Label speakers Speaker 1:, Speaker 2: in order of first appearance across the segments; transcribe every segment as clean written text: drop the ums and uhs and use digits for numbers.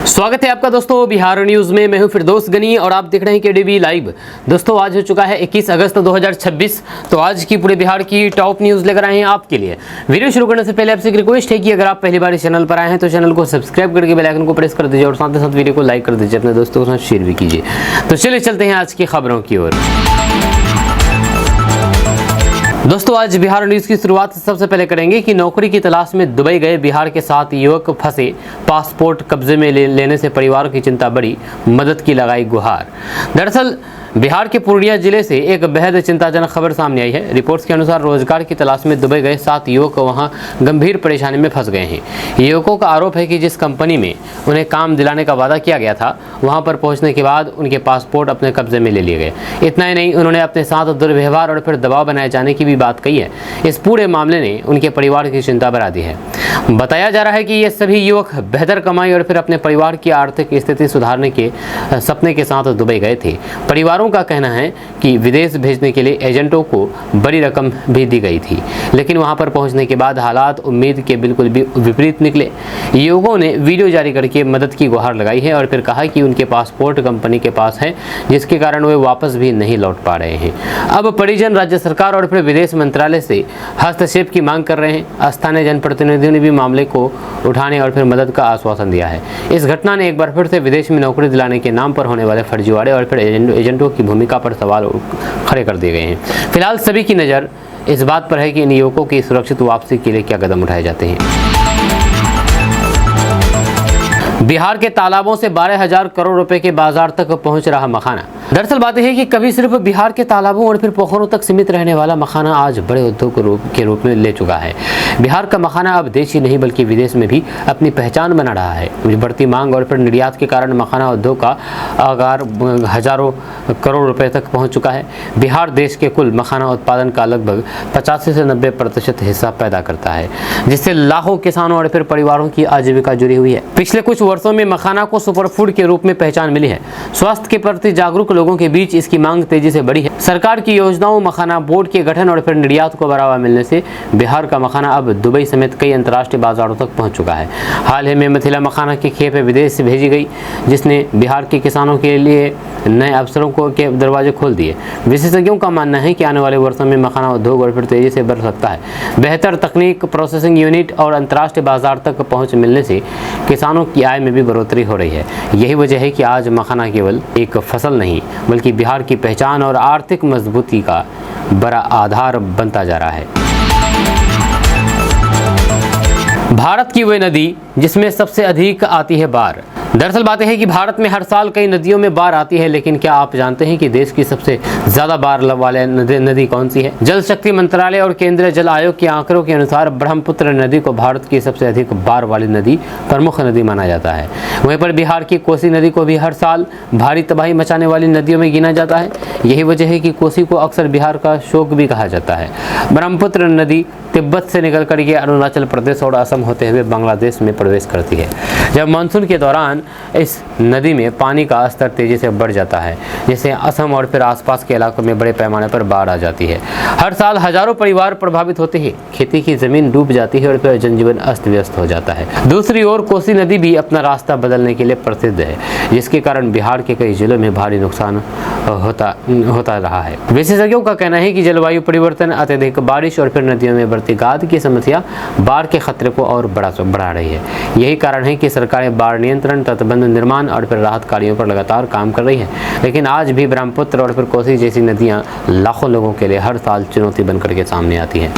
Speaker 1: स्वागत है आपका दोस्तों बिहार न्यूज में। मैं हूं फिरदौस गनी और आप देख रहे हैं केडीवी लाइव। दोस्तों आज हो चुका है 21 अगस्त 2026। तो आज की पूरे बिहार की टॉप न्यूज लेकर आए हैं आपके लिए। वीडियो शुरू करने से पहले आपसे एक रिक्वेस्ट है कि अगर आप पहली बार इस चैनल पर आए हैं तो चैनल को सब्सक्राइब करके बेल आइकन को प्रेस कर दीजिए और साथ ही साथ वीडियो को लाइक कर दीजिए, अपने दोस्तों के साथ शेयर भी कीजिए। तो चलिए चलते हैं आज की खबरों की ओर। दोस्तों आज बिहार न्यूज की शुरुआत सबसे पहले करेंगे कि नौकरी की तलाश में दुबई गए बिहार के 7 युवक फंसे, पासपोर्ट कब्जे में लेने से परिवार की चिंता बढ़ी, मदद की लगाई गुहार। दरअसल बिहार के पूर्णिया जिले से एक बेहद चिंताजनक खबर सामने आई है। रिपोर्ट्स के अनुसार रोजगार की तलाश में दुबई गए 7 युवक वहां गंभीर परेशानी में फंस गए हैं। युवकों का आरोप है कि जिस कंपनी में उन्हें काम दिलाने का वादा किया गया था वहां पर पहुंचने के बाद उनके पासपोर्ट अपने कब्जे में ले लिए गए। इतना ही नहीं, उन्होंने अपने साथ दुर्व्यवहार और फिर दबाव बनाए जाने की भी बात कही है। इस पूरे मामले ने उनके परिवार की चिंता बढ़ा दी है। बताया जा रहा है कि ये सभी युवक बेहतर कमाई और फिर अपने परिवार की आर्थिक स्थिति सुधारने के सपने के साथ दुबई गए थे। परिवारों का कहना है कि विदेश भेजने के लिए एजेंटों को बड़ी रकम भी दी गई थी, लेकिन वहां पर पहुंचने के बाद हालात उम्मीद के बिल्कुल भी विपरीत निकले। युवकों ने वीडियो जारी करके मदद की गुहार लगाई है और फिर कहा कि उनके पासपोर्ट कंपनी के पास है, जिसके कारण वे वापस भी नहीं लौट पा रहे हैं। अब परिजन राज्य सरकार और फिर विदेश मंत्रालय से हस्तक्षेप की मांग कर रहे हैं। स्थानीय जनप्रतिनिधियों ने भी मामले को उठाने और फिर मदद का आश्वासन दिया है। इस घटना ने एक बार फिर से विदेश में नौकरी दिलाने के नाम पर होने वाले फर्जीवाड़े और फिर एजेंटों की भूमिका पर सवाल खड़े कर दिए गए हैं। फिलहाल सभी की नज़र इस बात पर है कि इन युवकों की सुरक्षित वापसी के लिए क्या कदम उठाए जाते हैं। बिहार के तालाबों से 12,000 करोड़ रुपए के बाजार तक पहुंच रहा मखाना। दरअसल बात यह है कि कभी सिर्फ बिहार के तालाबों और फिर पोखरों तक सीमित रहने वाला मखाना आज बड़े उद्योग के रूप में ले चुका है। बिहार का मखाना अब देश ही नहीं बल्कि विदेश में भी अपनी पहचान बना रहा है। बढ़ती मांग और फिर निर्यात के कारण मखाना उद्योग का आकार हजारों करोड़ रुपए तक पहुंच चुका है। बिहार देश के कुल मखाना उत्पादन का लगभग 85 से 90% हिस्सा पैदा करता है, जिससे लाखों किसानों और फिर परिवारों की आजीविका जुड़ी हुई है। पिछले कुछ वर्षों में मखाना को सुपरफूड के रूप में पहचान मिली है। स्वास्थ्य के प्रति जागरूक लोगों के बीच इसकी मांग तेजी से बढ़ी है। सरकार की योजनाओं, मखाना बोर्ड के गठन और फिर निर्यात को बढ़ावा मिलने से बिहार का मखाना अब दुबई समेत कई अंतर्राष्ट्रीय बाजारों तक पहुंच चुका है। हाल ही में मिथिला मखाना की खेप विदेश से भेजी गई, जिसने बिहार के किसानों के लिए नए अवसरों के दरवाजे खोल दिए। विशेषज्ञों का मानना है कि आने वाले वर्षों में मखाना उद्योग और फिर तेजी से बढ़ सकता है। बेहतर तकनीक, प्रोसेसिंग यूनिट और अंतर्राष्ट्रीय बाजार तक पहुंच मिलने से किसानों की आय में भी बढ़ोतरी हो रही है। यही वजह है कि आज मखाना केवल एक फसल नहीं बल्कि बिहार की पहचान और आर्थिक मजबूती का बड़ा आधार बनता जा रहा है। भारत की वह नदी जिसमें सबसे अधिक आती है बाढ़। दरअसल बात है कि भारत में हर साल कई नदियों में बाढ़ आती है, लेकिन क्या आप जानते हैं कि देश की सबसे ज्यादा बाढ़ वाले नदी कौन सी है? जल शक्ति मंत्रालय और केंद्रीय जल आयोग के आंकड़ों के अनुसार ब्रह्मपुत्र नदी को भारत की सबसे अधिक बाढ़ वाली नदी, प्रमुख नदी माना जाता है। वहीं पर बिहार की कोसी नदी को भी हर साल भारी तबाही मचाने वाली नदियों में गिना जाता है। यही वजह है कि कोसी को अक्सर बिहार का शोक भी कहा जाता है। ब्रह्मपुत्र नदी तिब्बत से निकल कर ये अरुणाचल प्रदेश और असम होते हुए बांग्लादेश में प्रवेश करती है। जब मानसून के दौरान इस नदी में पानी का स्तर तेजी से बढ़ जाता है, जिससे असम और फिर आसपास के इलाकों में बड़े पैमाने पर बाढ़ आ जाती है। हर साल हजारों परिवार प्रभावित होते हैं, खेती की जमीन डूब जाती है और फिर जनजीवन अस्त व्यस्त हो जाता है। दूसरी ओर कोसी नदी भी अपना रास्ता बदलने के लिए प्रसिद्ध है, जिसके कारण बिहार के कई जिलों में भारी नुकसान होता रहा है। विशेषज्ञों का कहना है कि जलवायु परिवर्तन, अत्यधिक बारिश और फिर नदियों में बढ़ती गाद की समस्या बाढ़ के खतरे को और बढ़ा रही है। यही कारण है कि सरकारें बाढ़ नियंत्रण, तटबंध निर्माण और फिर राहत कार्यों पर लगातार काम कर रही है। लेकिन आज भी ब्रह्मपुत्र और फिर कोसी जैसी नदियां लाखों लोगों के लिए हर साल चुनौती बनकर के सामने आती है।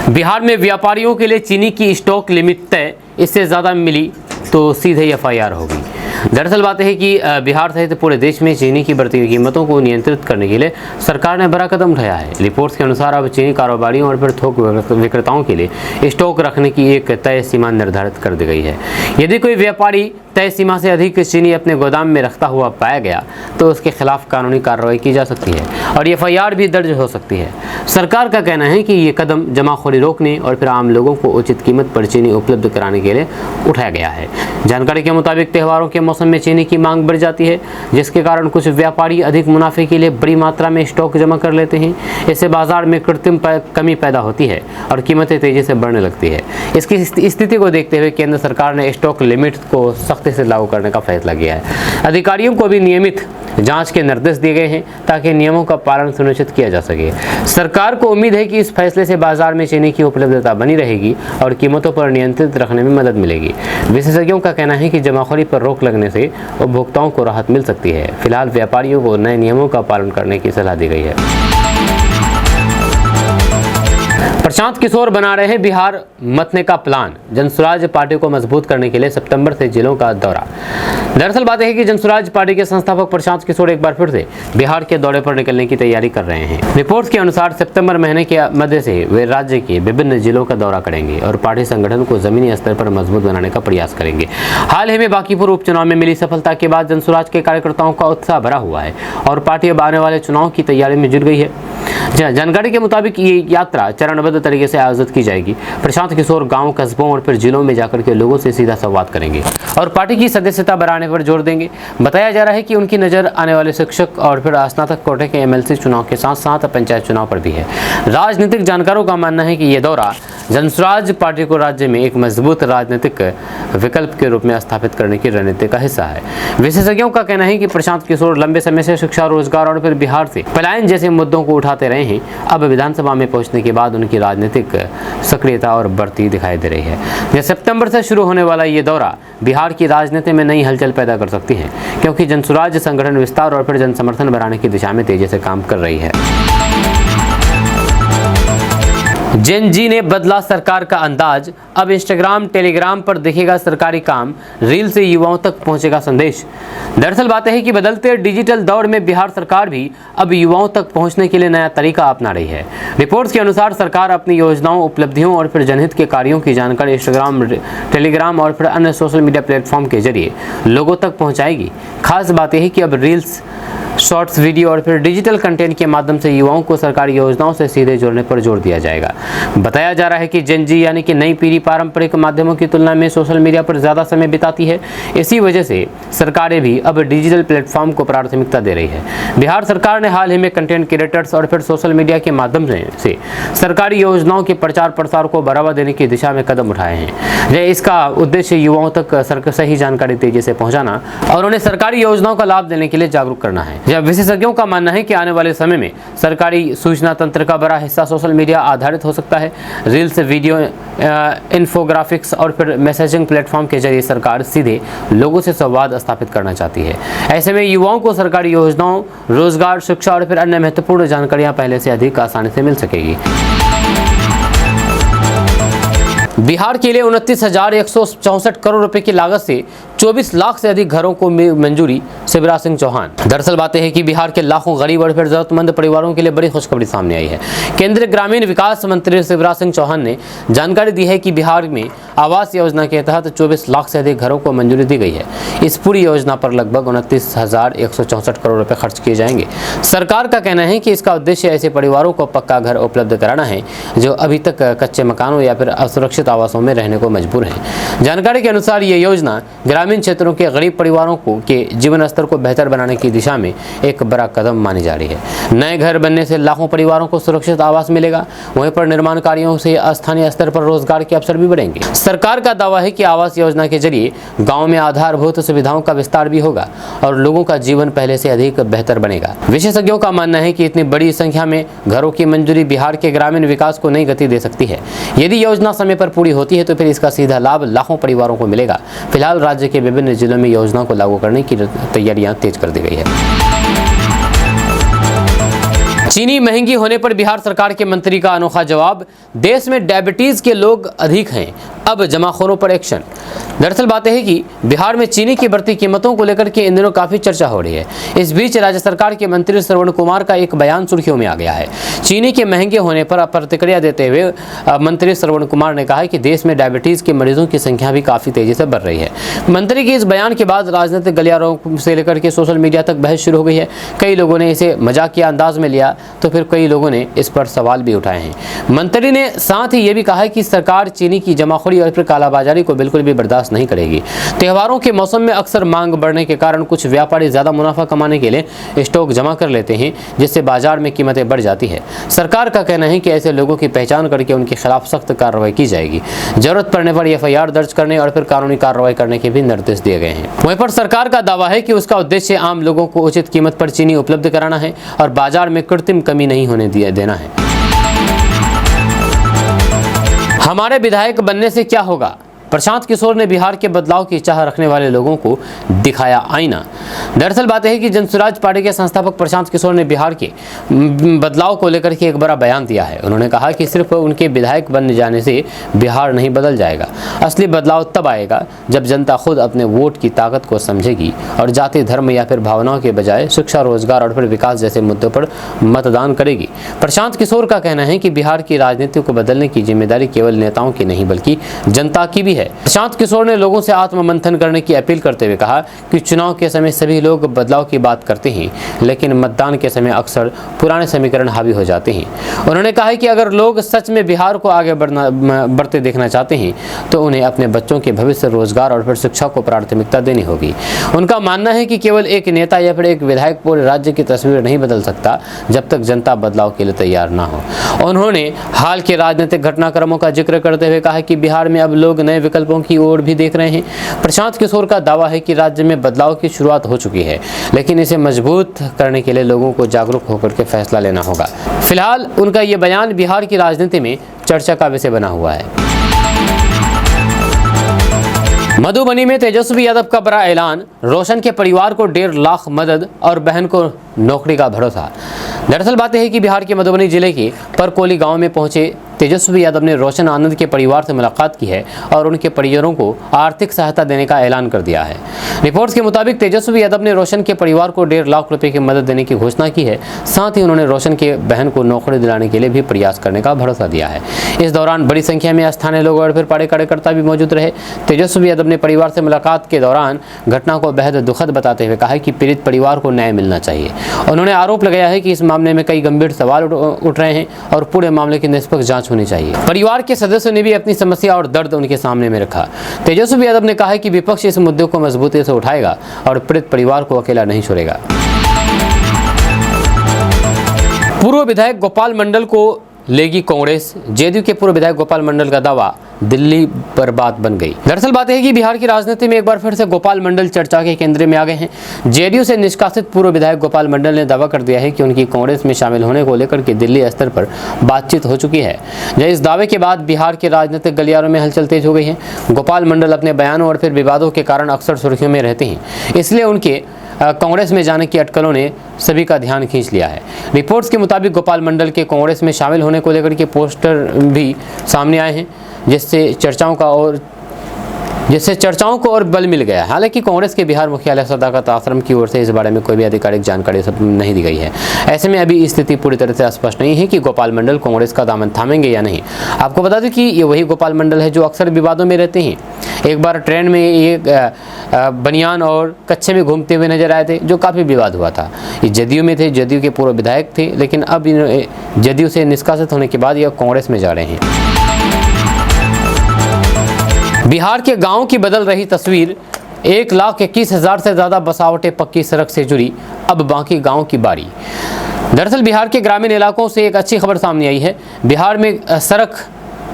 Speaker 1: बिहार में व्यापारियों के लिए चीनी की स्टॉक लिमिट तय, इससे ज्यादा मिली तो सीधे FIR होगी। दरअसल बात है कि बिहार सहित पूरे देश में चीनी की बढ़ती कीमतों को नियंत्रित करने के लिए सरकार ने बड़ा कदम उठाया है। रिपोर्ट्स के अनुसार अब चीनी कारोबारियों और फिर थोक विक्रेताओं के लिए स्टॉक रखने की एक तय सीमा निर्धारित कर दी गई है। यदि कोई व्यापारी तय सीमा से अधिक चीनी अपने गोदाम में रखता हुआ पाया गया तो उसके खिलाफ कानूनी कार्रवाई की जा सकती है और FIR भी दर्ज हो सकती है। सरकार का कहना है कि ये कदम जमाखोरी रोकने और फिर आम लोगों को उचित कीमत पर चीनी उपलब्ध कराने के लिए उठाया गया है। जानकारी के मुताबिक त्योहारों के मौसम में चीनी की मांग बढ़ जाती है, जिसके कारण कुछ व्यापारी अधिक मुनाफे के लिए बड़ी मात्रा में स्टॉक जमा कर लेते हैं। इससे बाजार में कृत्रिम कमी पैदा होती है और कीमतें तेजी से बढ़ने लगती है। इसकी स्थिति को देखते हुए केंद्र सरकार ने स्टॉक लिमिट को सख्ती से लागू करने का फैसला किया है। अधिकारियों को भी नियमित जांच के निर्देश दिए गए हैं ताकि नियमों का पालन सुनिश्चित किया जा सके। सरकार को उम्मीद है कि इस फैसले से बाजार में चीनी की उपलब्धता बनी रहेगी और कीमतों पर नियंत्रित रखने में मदद मिलेगी। विशेषज्ञों का कहना है कि जमाखोरी पर रोक लगने से उपभोक्ताओं को राहत मिल सकती है। फिलहाल व्यापारियों को नए नियमों का पालन करने की सलाह दी गई है। प्रशांत किशोर बना रहे हैं बिहार मतने का प्लान। जनसुराज पार्टी को मजबूत करने के लिए सितंबर से जिलों का दौरा। दरअसल बात है कि जनसुराज पार्टी के संस्थापक प्रशांत किशोर एक बार फिर से बिहार के दौरे पर निकलने की तैयारी कर रहे हैं। रिपोर्ट्स के अनुसार सितंबर महीने के मध्य से वे राज्य के विभिन्न जिलों का दौरा करेंगे और पार्टी संगठन को जमीनी स्तर पर मजबूत बनाने का प्रयास करेंगे। हाल ही में बांकीपुर उपचुनाव में मिली सफलता के बाद जनसुराज के कार्यकर्ताओं का उत्साह भरा हुआ है और पार्टी अब आने वाले चुनाव की तैयारी में जुट गई है। जानकारी के मुताबिक ये यात्रा चरणबद्ध तरीके से आयोजित की जाएगी। प्रशांत किशोर गांव, कस्बों और फिर जिलों में जाकर के लोगों से सीधा संवाद करेंगे और पार्टी की सदस्यता बढ़ाने पर जोर देंगे। बताया जा रहा है कि उनकी नज़र आने वाले शिक्षक और फिर स्नातक कोटे के एमएलसी चुनाव के साथ साथ पंचायत चुनाव पर भी है। राजनीतिक जानकारों का मानना है कि यह दौरा जनसुराज पार्टी को राज्य में एक मजबूत राजनीतिक विकल्प के रूप में स्थापित करने की रणनीति का हिस्सा है। विशेषज्ञों का कहना है कि प्रशांत किशोर लंबे समय से शिक्षा, रोजगार और फिर बिहार से पलायन जैसे मुद्दों को उठाते रहे हैं। अब विधानसभा में पहुंचने के बाद उनकी राजनीतिक सक्रियता और बढ़ती दिखाई दे रही है। यह सितंबर से शुरू होने वाला ये दौरा बिहार की राजनीति में नई हलचल पैदा कर सकती है, क्योंकि जनसुराज संगठन विस्तार और फिर जन समर्थन बढ़ाने की दिशा में तेजी से काम कर रही है। जेन जी ने बदला सरकार का अंदाज। अब इंस्टाग्राम, टेलीग्राम पर दिखेगा सरकारी काम, रील से युवाओं तक पहुंचेगा संदेश। दरअसल बात है कि बदलते डिजिटल दौर में बिहार सरकार भी अब युवाओं तक पहुंचने के लिए नया तरीका अपना रही है। रिपोर्ट्स के अनुसार सरकार अपनी योजनाओं, उपलब्धियों और फिर जनहित के कार्यों की जानकारी इंस्टाग्राम, टेलीग्राम और फिर अन्य सोशल मीडिया प्लेटफॉर्म के जरिए लोगों तक पहुँचाएगी। खास बात यह है कि अब रील्स, शॉर्ट्स वीडियो और फिर डिजिटल कंटेंट के माध्यम से युवाओं को सरकारी योजनाओं से सीधे जोड़ने पर जोर दिया जाएगा। बताया जा रहा है कि जेन जी यानी कि नई पीढ़ी पारंपरिक माध्यमों की तुलना में सोशल मीडिया पर ज़्यादा समय बिताती है। इसी वजह से सरकारें भी अब डिजिटल प्लेटफॉर्म को प्राथमिकता दे रही है। बिहार सरकार ने हाल ही में कंटेंट क्रिएटर्स और फिर सोशल मीडिया के माध्यम से सरकारी योजनाओं के प्रचार प्रसार को बढ़ावा देने की दिशा में कदम उठाए हैं। इसका उद्देश्य युवाओं तक सही जानकारी तेजी से पहुँचाना और उन्हें सरकारी योजनाओं का लाभ देने के लिए जागरूक करना है। विशेषज्ञों का मानना है कि आने वाले समय में सरकारी सूचना तंत्र का बड़ा हिस्सा सोशल मीडिया आधारित हो सकता है। रील्स, वीडियो, इन्फोग्राफिक्स और फिर मैसेजिंग प्लेटफॉर्म के जरिए सरकार सीधे लोगों से संवाद स्थापित करना चाहती है। ऐसे में युवाओं को सरकारी योजनाओं, रोजगार, शिक्षा और फिर अन्य महत्वपूर्ण जानकारियां पहले से अधिक आसानी से मिल सकेगी। बिहार के लिए 29,164 करोड़ रुपए की लागत से 24 लाख से अधिक घरों को मंजूरी, शिवराज सिंह चौहान। दरअसल बातें हैं कि बिहार के लाखों गरीब और फिर जरूरतमंद परिवारों के लिए बड़ी खुशखबरी सामने आई है। केंद्रीय ग्रामीण विकास मंत्री शिवराज सिंह चौहान ने जानकारी दी है कि बिहार में आवास योजना के तहत 24 लाख से अधिक घरों को मंजूरी दी गई है। इस पूरी योजना पर लगभग 29,164 करोड़ रुपए खर्च किए जाएंगे। सरकार का कहना है कि इसका उद्देश्य ऐसे परिवारों को पक्का घर उपलब्ध कराना है जो अभी तक कच्चे मकानों या फिर असुरक्षित आवासों में रहने को मजबूर हैं। जानकारी के अनुसार ये योजना ग्रामीण क्षेत्रों के गरीब परिवारों के जीवन स्तर को बेहतर बनाने की दिशा में एक बड़ा कदम मानी जा रही है। नए घर बनने से लाखों परिवारों को सुरक्षित आवास मिलेगा, वहीं पर निर्माण कार्यों से स्थानीय स्तर पर रोजगार के अवसर भी बढ़ेंगे। सरकार का दावा है कि आवास योजना के जरिए गाँव में आधारभूत सुविधाओं का विस्तार भी होगा और लोगों का जीवन पहले से अधिक बेहतर बनेगा। विशेषज्ञों का मानना है कि इतनी बड़ी संख्या में घरों की मंजूरी बिहार के ग्रामीण विकास को नई गति दे सकती है। यदि योजना समय पर पूरी होती है तो फिर इसका सीधा लाभ लाखों परिवारों को मिलेगा। फिलहाल राज्य के विभिन्न जिलों में योजना को लागू करने की तैयारियां तेज कर दी गई है। चीनी महंगी होने पर बिहार सरकार के मंत्री का अनोखा जवाब। देश में डायबिटीज के लोग अधिक हैं, अब जमाखोरों पर एक्शन। दरअसल बात है कि बिहार में चीनी की बढ़ती कीमतों को लेकर के इन दिनों काफी चर्चा हो रही है। इस बीच राज्य सरकार के मंत्री श्रवण कुमार का एक बयान सुर्खियों में आ गया है। चीनी के महंगे होने पर प्रतिक्रिया देते हुए मंत्री श्रवण कुमार ने कहा है कि देश में डायबिटीज के मरीजों की संख्या भी काफी तेजी से बढ़ रही है। मंत्री के इस बयान के बाद राजनीतिक गलियारों से लेकर के सोशल मीडिया तक बहस शुरू हो गई है। कई लोगों ने इसे मजाकिया अंदाज में लिया तो फिर कई लोगों ने इस पर सवाल भी उठाए हैं। मंत्री ने साथ ही ये भी कहा है कि सरकार चीनी की जमाखोरी और फिर कालाबाजारी को बिल्कुल भी बर्दाश्त नहीं करेगी। त्योहारों के मौसम में अक्सर मांग बढ़ने के कारण कुछ व्यापारी ज़्यादा मुनाफा कमाने के लिए स्टॉक जमा कर लेते हैं, जिससे बाजार में कीमतें बढ़ जाती है। सरकार का कहना है कि ऐसे लोगों की पहचान करके उनके खिलाफ सख्त कार्रवाई की जाएगी। जरूरत पड़ने पर एफआईआर दर्ज करने और फिर कानूनी कार्रवाई करने के भी निर्देश दिए गए हैं। वहीं पर सरकार का दावा है कि उसका उद्देश्य आम लोगों को उचित कीमत पर चीनी उपलब्ध कराना है और बाजार में कृत्रिम कमी नहीं होने देना है। हमारे विधायक बनने से क्या होगा? प्रशांत किशोर ने बिहार के बदलाव की चाह रखने वाले लोगों को दिखाया आईना। दरअसल बात है कि जनसुराज पार्टी के संस्थापक प्रशांत किशोर ने बिहार के बदलाव को लेकर के एक बड़ा बयान दिया है। उन्होंने कहा कि सिर्फ उनके विधायक बन जाने से बिहार नहीं बदल जाएगा। असली बदलाव तब आएगा जब जनता खुद अपने वोट की ताकत को समझेगी और जाति, धर्म या फिर भावनाओं के बजाय शिक्षा, रोजगार और फिर विकास जैसे मुद्दों पर मतदान करेगी। प्रशांत किशोर का कहना है कि बिहार की राजनीति को बदलने की जिम्मेदारी केवल नेताओं की नहीं बल्कि जनता की भी है। प्रशांत किशोर ने लोगों से आत्ममंथन करने की अपील करते हुए कहा कि चुनाव के समय सभी लोग बदलाव की बात करते हैं, लेकिन मतदान के समय अक्सर पुराने समीकरण हावी हो जाते हैं। उन्होंने कहा कि अगर लोग सच में बिहार को आगे बढ़ते देखना चाहते हैं तो उन्हें अपने बच्चों के भविष्य, रोजगार और फिर शिक्षा को प्राथमिकता देनी होगी। उनका मानना है कि केवल एक नेता या फिर एक विधायक पूरे राज्य की तस्वीर नहीं बदल सकता जब तक जनता बदलाव के लिए तैयार ना हो। उन्होंने हाल के राजनीतिक घटनाक्रमों का जिक्र करते हुए कहा कि बिहार में अब लोग नए विकल्पों की ओर भी देख रहे हैं। प्रशांत किशोर का दावा है कि राज्य में बदलाव की शुरुआत हो चुकी है, लेकिन इसे मजबूत करने के लिए लोगों को जागरूक होकर के फैसला लेना होगा। फिलहाल उनका ये बयान बिहार की राजनीति में चर्चा का विषय बना हुआ है। मधुबनी में तेजस्वी यादव का बड़ा ऐलान, रोशन के परिवार को 1.5 लाख मदद और बहन को नौकरी का भरोसा। दरअसल बात है कि बिहार के मधुबनी जिले के परकोली गांव में पहुंचे तेजस्वी यादव ने रोशन आनंद के परिवार से मुलाकात की है और उनके परिजनों को आर्थिक सहायता देने का ऐलान कर दिया है। रिपोर्ट्स के मुताबिक तेजस्वी यादव ने रोशन के परिवार को 1.5 लाख रुपए की मदद देने की घोषणा की है। साथ ही उन्होंने रोशन के बहन को नौकरी दिलाने के लिए भी प्रयास करने का भरोसा दिया है। इस दौरान बड़ी संख्या में स्थानीय लोग और फिर पार्टी कार्यकर्ता भी मौजूद रहे। तेजस्वी यादव ने परिवार से मुलाकात के दौरान घटना को बेहद दुखद बताते हुए कहा कि पीड़ित परिवार को न्याय मिलना चाहिए। उन्होंने आरोप लगाया है कि इस मामले में कई गंभीर सवाल उठ रहे हैं और पूरे मामले की निष्पक्ष जांच होनी चाहिए। परिवार के सदस्यों ने भी अपनी समस्या और दर्द उनके सामने में रखा। तेजस्वी यादव ने कहा है कि विपक्ष इस मुद्दे को मजबूती से उठाएगा और पीड़ित परिवार को अकेला नहीं छोड़ेगा। पूर्व विधायक गोपाल मंडल को लेगी कांग्रेस। जेडीयू के पूर्व विधायक गोपाल मंडल का दावा, दिल्ली पर बात बन गई। दरअसल बात है कि बिहार की राजनीति में एक बार फिर से गोपाल मंडल चर्चा के केंद्र में आ गए हैं। जेडीयू से निष्कासित पूर्व विधायक गोपाल मंडल ने दावा कर दिया है कि उनकी कांग्रेस में शामिल होने को लेकर के दिल्ली स्तर पर बातचीत हो चुकी है। इस दावे के बाद बिहार के राजनीतिक गलियारों में हलचल तेज हो गई है। गोपाल मंडल अपने बयानों और फिर विवादों के कारण अक्सर सुर्खियों में रहते हैं, इसलिए उनके कांग्रेस में जाने की अटकलों ने सभी का ध्यान खींच लिया है। रिपोर्ट्स के मुताबिक गोपाल मंडल के कांग्रेस में शामिल होने को लेकर के पोस्टर भी सामने आए हैं, जिससे चर्चाओं को और बल मिल गया। हालांकि कांग्रेस के बिहार मुख्यालय सदाकत आश्रम की ओर से इस बारे में कोई भी आधिकारिक जानकारी नहीं दी गई है। ऐसे में अभी स्थिति पूरी तरह से स्पष्ट नहीं है कि गोपाल मंडल कांग्रेस का दामन थामेंगे या नहीं। आपको बता दें कि ये वही गोपाल मंडल है जो अक्सर विवादों में रहते हैं। एक बार ट्रेन में ये बनियान और कच्छे में घूमते हुए नजर आए थे, जो काफ़ी विवाद हुआ था। ये जदयू में थे, जदयू के पूर्व विधायक थे, लेकिन अब जदयू से निष्कासित होने के बाद यह कांग्रेस में जा रहे हैं। बिहार के गांव की बदल रही तस्वीर, 1,21,000 से ज़्यादा बसावटें पक्की सड़क से जुड़ी, अब बाकी गांव की बारी। दरअसल बिहार के ग्रामीण इलाकों से एक अच्छी खबर सामने आई है। बिहार में सड़क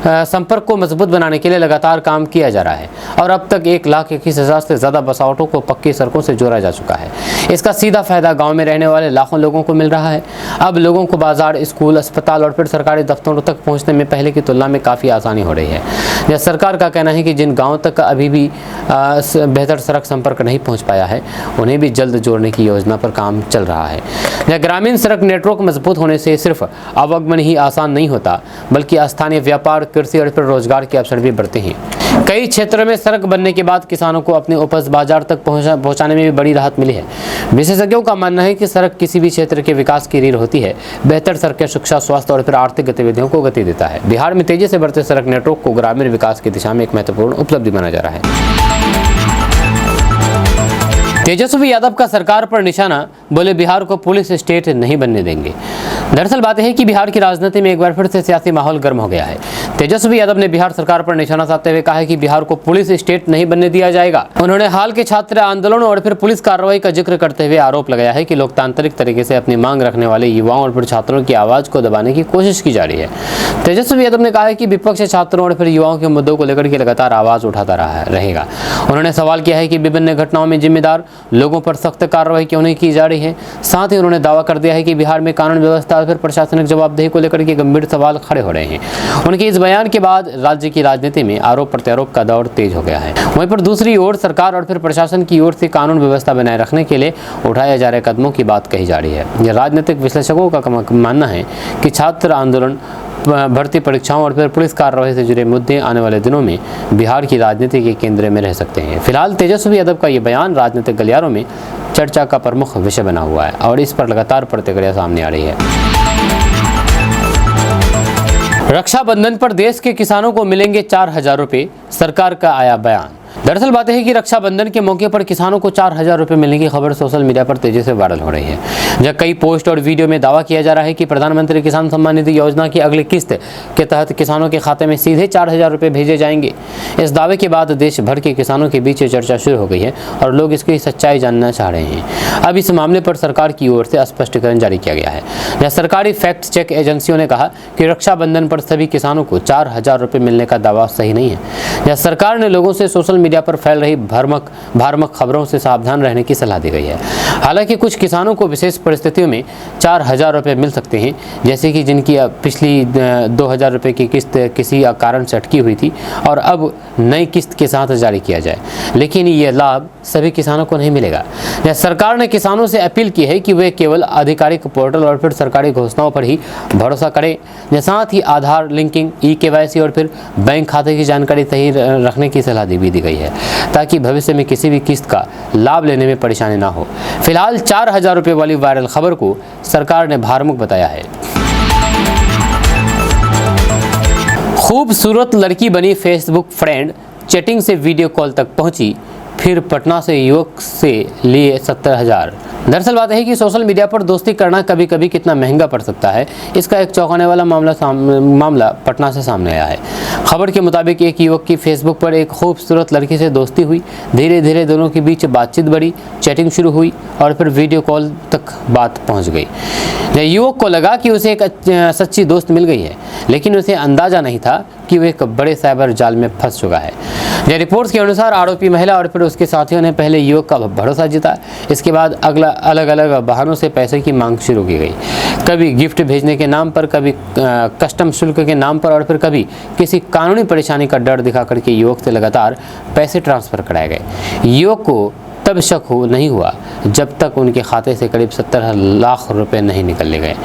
Speaker 1: संपर्क को मजबूत बनाने के लिए लगातार काम किया जा रहा है और अब तक 1,21,000 से ज़्यादा बसावटों को पक्की सड़कों से जोड़ा जा चुका है। इसका सीधा फायदा गांव में रहने वाले लाखों लोगों को मिल रहा है। अब लोगों को बाजार, स्कूल, अस्पताल और फिर सरकारी दफ्तरों तक पहुंचने में पहले की तुलना में काफ़ी आसानी हो रही है। यह सरकार का कहना है कि जिन गाँव तक अभी भी बेहतर सड़क संपर्क नहीं पहुँच पाया है, उन्हें भी जल्द जोड़ने की योजना पर काम चल रहा है। यह ग्रामीण सड़क नेटवर्क मजबूत होने से सिर्फ आवागमन ही आसान नहीं होता, बल्कि स्थानीय व्यापार, कृषि और फिर रोजगार के अवसर भी बढ़ते हैं। कई क्षेत्रों में सड़क बनने के बाद किसानों को अपने उपज बाजार तक पहुंचाने में भी बड़ी राहत मिली है। विशेषज्ञों का मानना है कि सड़क किसी भी क्षेत्र के विकास की रीढ़ होती है। बेहतर सड़कें शिक्षा, स्वास्थ्य और फिर आर्थिक गतिविधियों को गति देता है। बिहार में तेजी से बढ़ते सड़क नेटवर्क को ग्रामीण विकास की दिशा में एक महत्वपूर्ण उपलब्धि माना जा रहा है। तेजस्वी यादव का सरकार पर निशाना, बोले बिहार को पुलिस स्टेट नहीं बनने देंगे। दरअसल बात है कि बिहार की राजनीति में एक बार फिर से सियासी माहौल गर्म हो गया है। तेजस्वी यादव ने बिहार सरकार पर निशाना साधते हुए कहा है कि बिहार को पुलिस स्टेट नहीं बनने दिया जाएगा। उन्होंने हाल के छात्र आंदोलन और फिर पुलिस कार्रवाई का जिक्र करते हुए आरोप लगाया है कि लोकतांत्रिक तरीके से अपनी मांग रखने वाले युवाओं और फिर छात्रों की आवाज को दबाने की कोशिश की जा रही है। तेजस्वी यादव ने कहा है कि विपक्ष छात्रों और फिर युवाओं के मुद्दों को लेकर के लगातार आवाज उठाता रहेगा। उन्होंने सवाल किया है कि विभिन्न घटनाओं में जिम्मेदार लोगों पर सख्त कार्रवाई क्यों नहीं की जा रही है। साथ ही उन्होंने दावा कर दिया है कि बिहार में कानून व्यवस्था और फिर प्रशासनिक जवाबदेही को लेकर के गंभीर सवाल खड़े हो रहे हैं। उनके इस बयान के बाद राज्य की राजनीति में आरोप प्रत्यारोप का दौर तेज हो गया है। वहीं पर दूसरी ओर सरकार और फिर प्रशासन की ओर से कानून व्यवस्था बनाए रखने के लिए उठाए जा रहे कदमों की बात कही जा रही है। यह राजनीतिक विश्लेषकों का मानना है कि छात्र आंदोलन, भर्ती परीक्षाओं और फिर पुलिस कार्रवाई से जुड़े मुद्दे आने वाले दिनों में बिहार की राजनीति के केंद्र में रह सकते हैं। फिलहाल तेजस्वी यादव का ये बयान राजनीतिक गलियारों में चर्चा का प्रमुख विषय बना हुआ है और इस पर लगातार प्रतिक्रिया सामने आ रही है। रक्षाबंधन पर देश के किसानों को मिलेंगे 4,000 रुपये, सरकार का आया बयान। दरअसल बात है कि रक्षाबंधन के मौके पर किसानों को 4,000 रुपये मिलने की खबर सोशल मीडिया पर तेजी से वायरल हो रही है। जब कई पोस्ट और वीडियो में दावा किया जा रहा है कि प्रधानमंत्री किसान सम्मान निधि योजना की अगली किस्त के तहत किसानों के खाते में सीधे 4,000 रुपये भेजे जाएंगे। इस दावे के बाद देश भर के किसानों के बीच चर्चा शुरू हो गई है और लोग इसकी सच्चाई जानना चाह रहे हैं। अब इस मामले पर सरकार की ओर से स्पष्टीकरण जारी किया गया है। यह सरकारी फैक्ट चेक एजेंसियों ने कहा कि रक्षाबंधन पर सभी किसानों को 4,000 रुपये मिलने का दावा सही नहीं है। यह सरकार ने लोगों से सोशल मीडिया पर फैल रही भ्रामक खबरों से सावधान रहने की सलाह दी गई है। हालांकि कुछ किसानों को विशेष परिस्थितियों में 4,000 रुपये मिल सकते हैं, जैसे कि जिनकी पिछली 2,000 रुपये की किस्त किसी कारण से अटकी हुई थी और अब नई किस्त के साथ जारी किया जाए, लेकिन ये लाभ सभी किसानों को नहीं मिलेगा। सरकार ने किसानों से अपील की है कि वे केवल आधिकारिक पोर्टल और फिर सरकारी घोषणाओं पर ही भरोसा करें। साथ ही आधार लिंकिंग, ई-KYC और फिर बैंक खाते की जानकारी सही रखने की सलाह दी गई है ताकि भविष्य में किसी भी किस्त का लाभ लेने में परेशानी ना हो। फिलहाल 4,000 रुपये वाली वायरल खबर को सरकार ने भ्रामक बताया है। खूबसूरत लड़की बनी फेसबुक फ्रेंड, चैटिंग से वीडियो कॉल तक पहुंची, फिर पटना से युवक से लिए 70,000। दरअसल बात है कि सोशल मीडिया पर दोस्ती करना कभी कभी कितना महंगा पड़ सकता है। इसका एक चौंकाने वाला मामला पटना से सामने आया है। खबर के मुताबिक एक युवक की फेसबुक पर एक खूबसूरत लड़की से दोस्ती हुई। धीरे धीरे दोनों के बीच बातचीत बढ़ी, चैटिंग शुरू हुई और फिर वीडियो कॉल तक बात पहुंच गई। युवक को लगा कि उसे एक सच्ची दोस्त मिल गई है, लेकिन उसे अंदाजा नहीं था कि वो एक बड़े साइबर जाल में फंस चुका है। रिपोर्ट्स के अनुसार आरोपी महिला और फिर उसके साथियों ने पहले युवक का भरोसा जीता। इसके बाद अलग अलग बहानों से पैसे की मांग शुरू की गई। कभी गिफ्ट भेजने के नाम पर, कभी कस्टम शुल्क के नाम पर और फिर कभी किसी कानूनी परेशानी का डर दिखा करके युवक से लगातार पैसे ट्रांसफ़र कराए गए। युवक को तब शक नहीं हुआ जब तक उनके खाते से करीब 70 लाख रुपए नहीं निकल गए।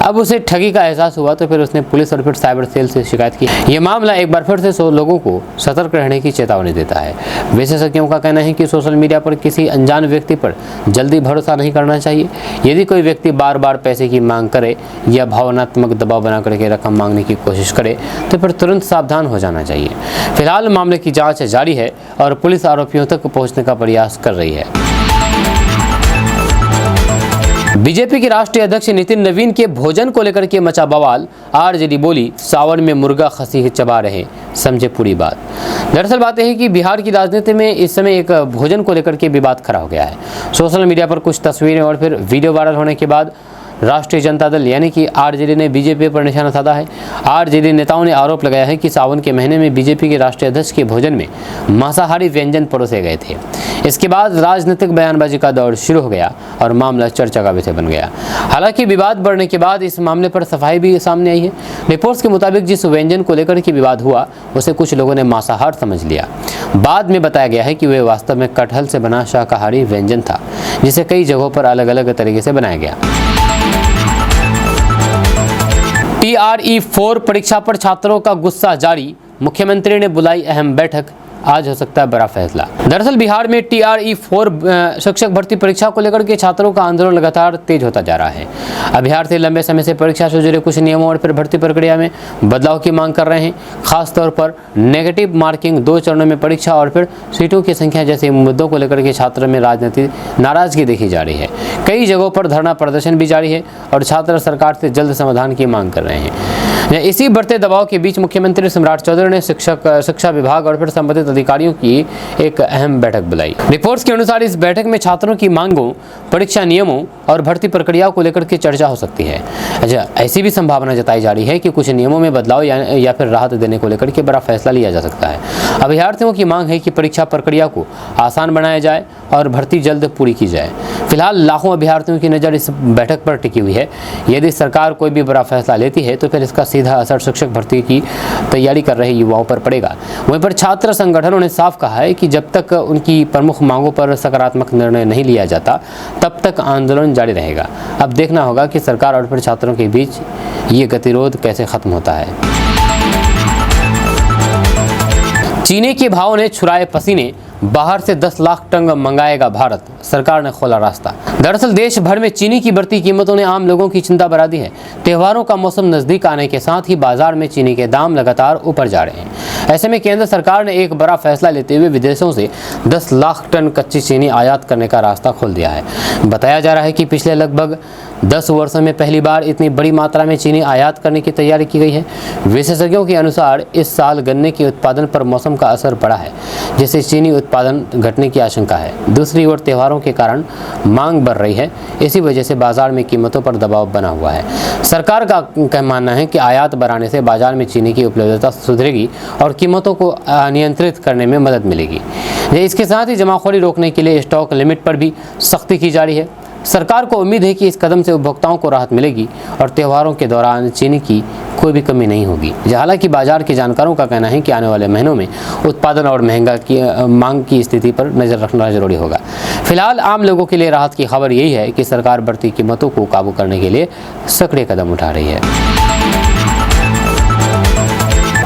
Speaker 1: अब उसे ठगी का एहसास हुआ तो फिर उसने पुलिस और फिर साइबर सेल से शिकायत की। यह मामला एक बार फिर से लोगों को सतर्क रहने की चेतावनी देता है। विशेषज्ञों का कहना है कि सोशल मीडिया पर किसी अनजान व्यक्ति पर जल्दी भरोसा नहीं करना चाहिए। यदि कोई व्यक्ति बार बार पैसे की मांग करे या भावनात्मक दबाव बना करके रकम मांगने की कोशिश करे तो फिर तुरंत सावधान हो जाना चाहिए। फिलहाल मामले की जाँच जारी है और पुलिस आरोपियों तक पहुँचने का प्रयास कर रही है। बीजेपी के राष्ट्रीय अध्यक्ष नितिन नवीन के भोजन को लेकर के मचा बवाल। आरजेडी बोली, सावन में मुर्गा खसी चबा रहे, समझे पूरी बात। दरअसल बात यह है कि बिहार की राजनीति में इस समय एक भोजन को लेकर के विवाद खड़ा हो गया है। सोशल मीडिया पर कुछ तस्वीरें और फिर वीडियो वायरल होने के बाद राष्ट्रीय जनता दल यानी कि आरजेडी ने बीजेपी पर निशाना साधा है। आरजेडी नेताओं ने आरोप लगाया है कि सावन के महीने में बीजेपी के राष्ट्रीय अध्यक्ष के भोजन में मांसाहारी व्यंजन परोसे गए थे। इसके बाद राजनीतिक बयानबाजी का दौर शुरू हो गया और मामला चर्चा का विषय बन गया। हालांकि विवाद बढ़ने के बाद इस मामले पर सफाई भी सामने आई है। रिपोर्ट्स के मुताबिक जिस व्यंजन को लेकर के विवाद हुआ उसे कुछ लोगों ने मांसाहार समझ लिया। बाद में बताया गया है कि वह वास्तव में कटहल से बना शाकाहारी व्यंजन था, जिसे कई जगहों पर अलग अलग तरीके से बनाया गया। TRE 4 परीक्षा पर छात्रों का गुस्सा जारी, मुख्यमंत्री ने बुलाई अहम बैठक, आज हो सकता है बड़ा फैसला। दरअसल बिहार में TRE-4 शिक्षक भर्ती परीक्षा को लेकर के छात्रों का आंदोलन लगातार तेज होता जा रहा है। अभ्यर्थी लंबे समय से परीक्षा से जुड़े कुछ नियमों और फिर भर्ती प्रक्रिया में बदलाव की मांग कर रहे हैं। खासतौर पर नेगेटिव मार्किंग, 2 चरणों में परीक्षा और फिर सीटों की संख्या जैसे मुद्दों को लेकर के छात्रों में राजनीतिक नाराजगी देखी जा रही है। कई जगहों पर धरना प्रदर्शन भी जारी है और छात्र सरकार से जल्द समाधान की मांग कर रहे हैं। इसी बढ़ते दबाव के बीच मुख्यमंत्री सम्राट चौधरी ने शिक्षा विभाग और फिर संबंधित अधिकारियों की एक अहम बैठक बुलाई। रिपोर्ट्स के अनुसार इस बैठक में छात्रों की मांगों, परीक्षा नियमों और भर्ती प्रक्रिया को लेकर के चर्चा हो सकती है। ऐसी भी संभावना जताई जा रही है कि कुछ नियमों में बदलाव या फिर राहत देने को लेकर के बड़ा फैसला लिया जा सकता है। अभ्यर्थियों की मांग है कि परीक्षा प्रक्रिया को आसान बनाया जाए और भर्ती जल्द पूरी की जाए। फिलहाल लाखों अभ्यर्थियों की नज़र इस बैठक पर टिकी हुई है। यदि सरकार कोई भी बड़ा फैसला लेती है तो फिर इसका सीधा असर शिक्षक भर्ती की तैयारी कर रहे युवाओं पर पड़ेगा। वहीं पर छात्र संगठनों ने साफ कहा है कि जब तक उनकी प्रमुख मांगों पर सकारात्मक निर्णय नहीं लिया जाता तब तक आंदोलन जारी रहेगा। अब देखना होगा कि सरकार और फिर छात्रों के बीच ये गतिरोध कैसे खत्म होता है। चीनी के भाव ने छुड़ाए पसीने, बाहर से 10 लाख टन मंगाएगा भारत, सरकार ने खोला रास्ता। दरअसल देश भर में चीनी की बढ़ती कीमतों ने आम लोगों की चिंता बढ़ा दी है। त्योहारों का मौसम नजदीक आने के साथ ही बाजार में चीनी के दाम लगातार ऊपर जा रहे हैं। ऐसे में केंद्र सरकार ने एक बड़ा फैसला लेते हुए विदेशों से 10 लाख टन कच्ची चीनी आयात करने का रास्ता खोल दिया है। बताया जा रहा है कि पिछले लगभग 10 वर्षों में पहली बार इतनी बड़ी मात्रा में चीनी आयात करने की तैयारी की गई है। विशेषज्ञों के अनुसार इस साल गन्ने के उत्पादन पर मौसम का असर पड़ा है, जिससे चीनी उत्पादन घटने की आशंका है। दूसरी ओर त्योहारों के कारण मांग बढ़ रही है, इसी वजह से बाजार में कीमतों पर दबाव बना हुआ है। सरकार का मानना है कि आयात बढ़ाने से बाजार में चीनी की उपलब्धता सुधरेगी और कीमतों को नियंत्रित करने में मदद मिलेगी। इसके साथ ही जमाखोरी रोकने के लिए स्टॉक लिमिट पर भी सख्ती की जा रही है। सरकार को उम्मीद है कि इस कदम से उपभोक्ताओं को राहत मिलेगी और त्योहारों के दौरान चीनी की कोई भी कमी नहीं होगी। हालांकि बाजार के जानकारों का कहना है कि आने वाले महीनों में उत्पादन और मांग की स्थिति पर नज़र रखना जरूरी होगा। फिलहाल आम लोगों के लिए राहत की खबर यही है कि सरकार बढ़ती कीमतों को काबू करने के लिए सक्रिय कदम उठा रही है।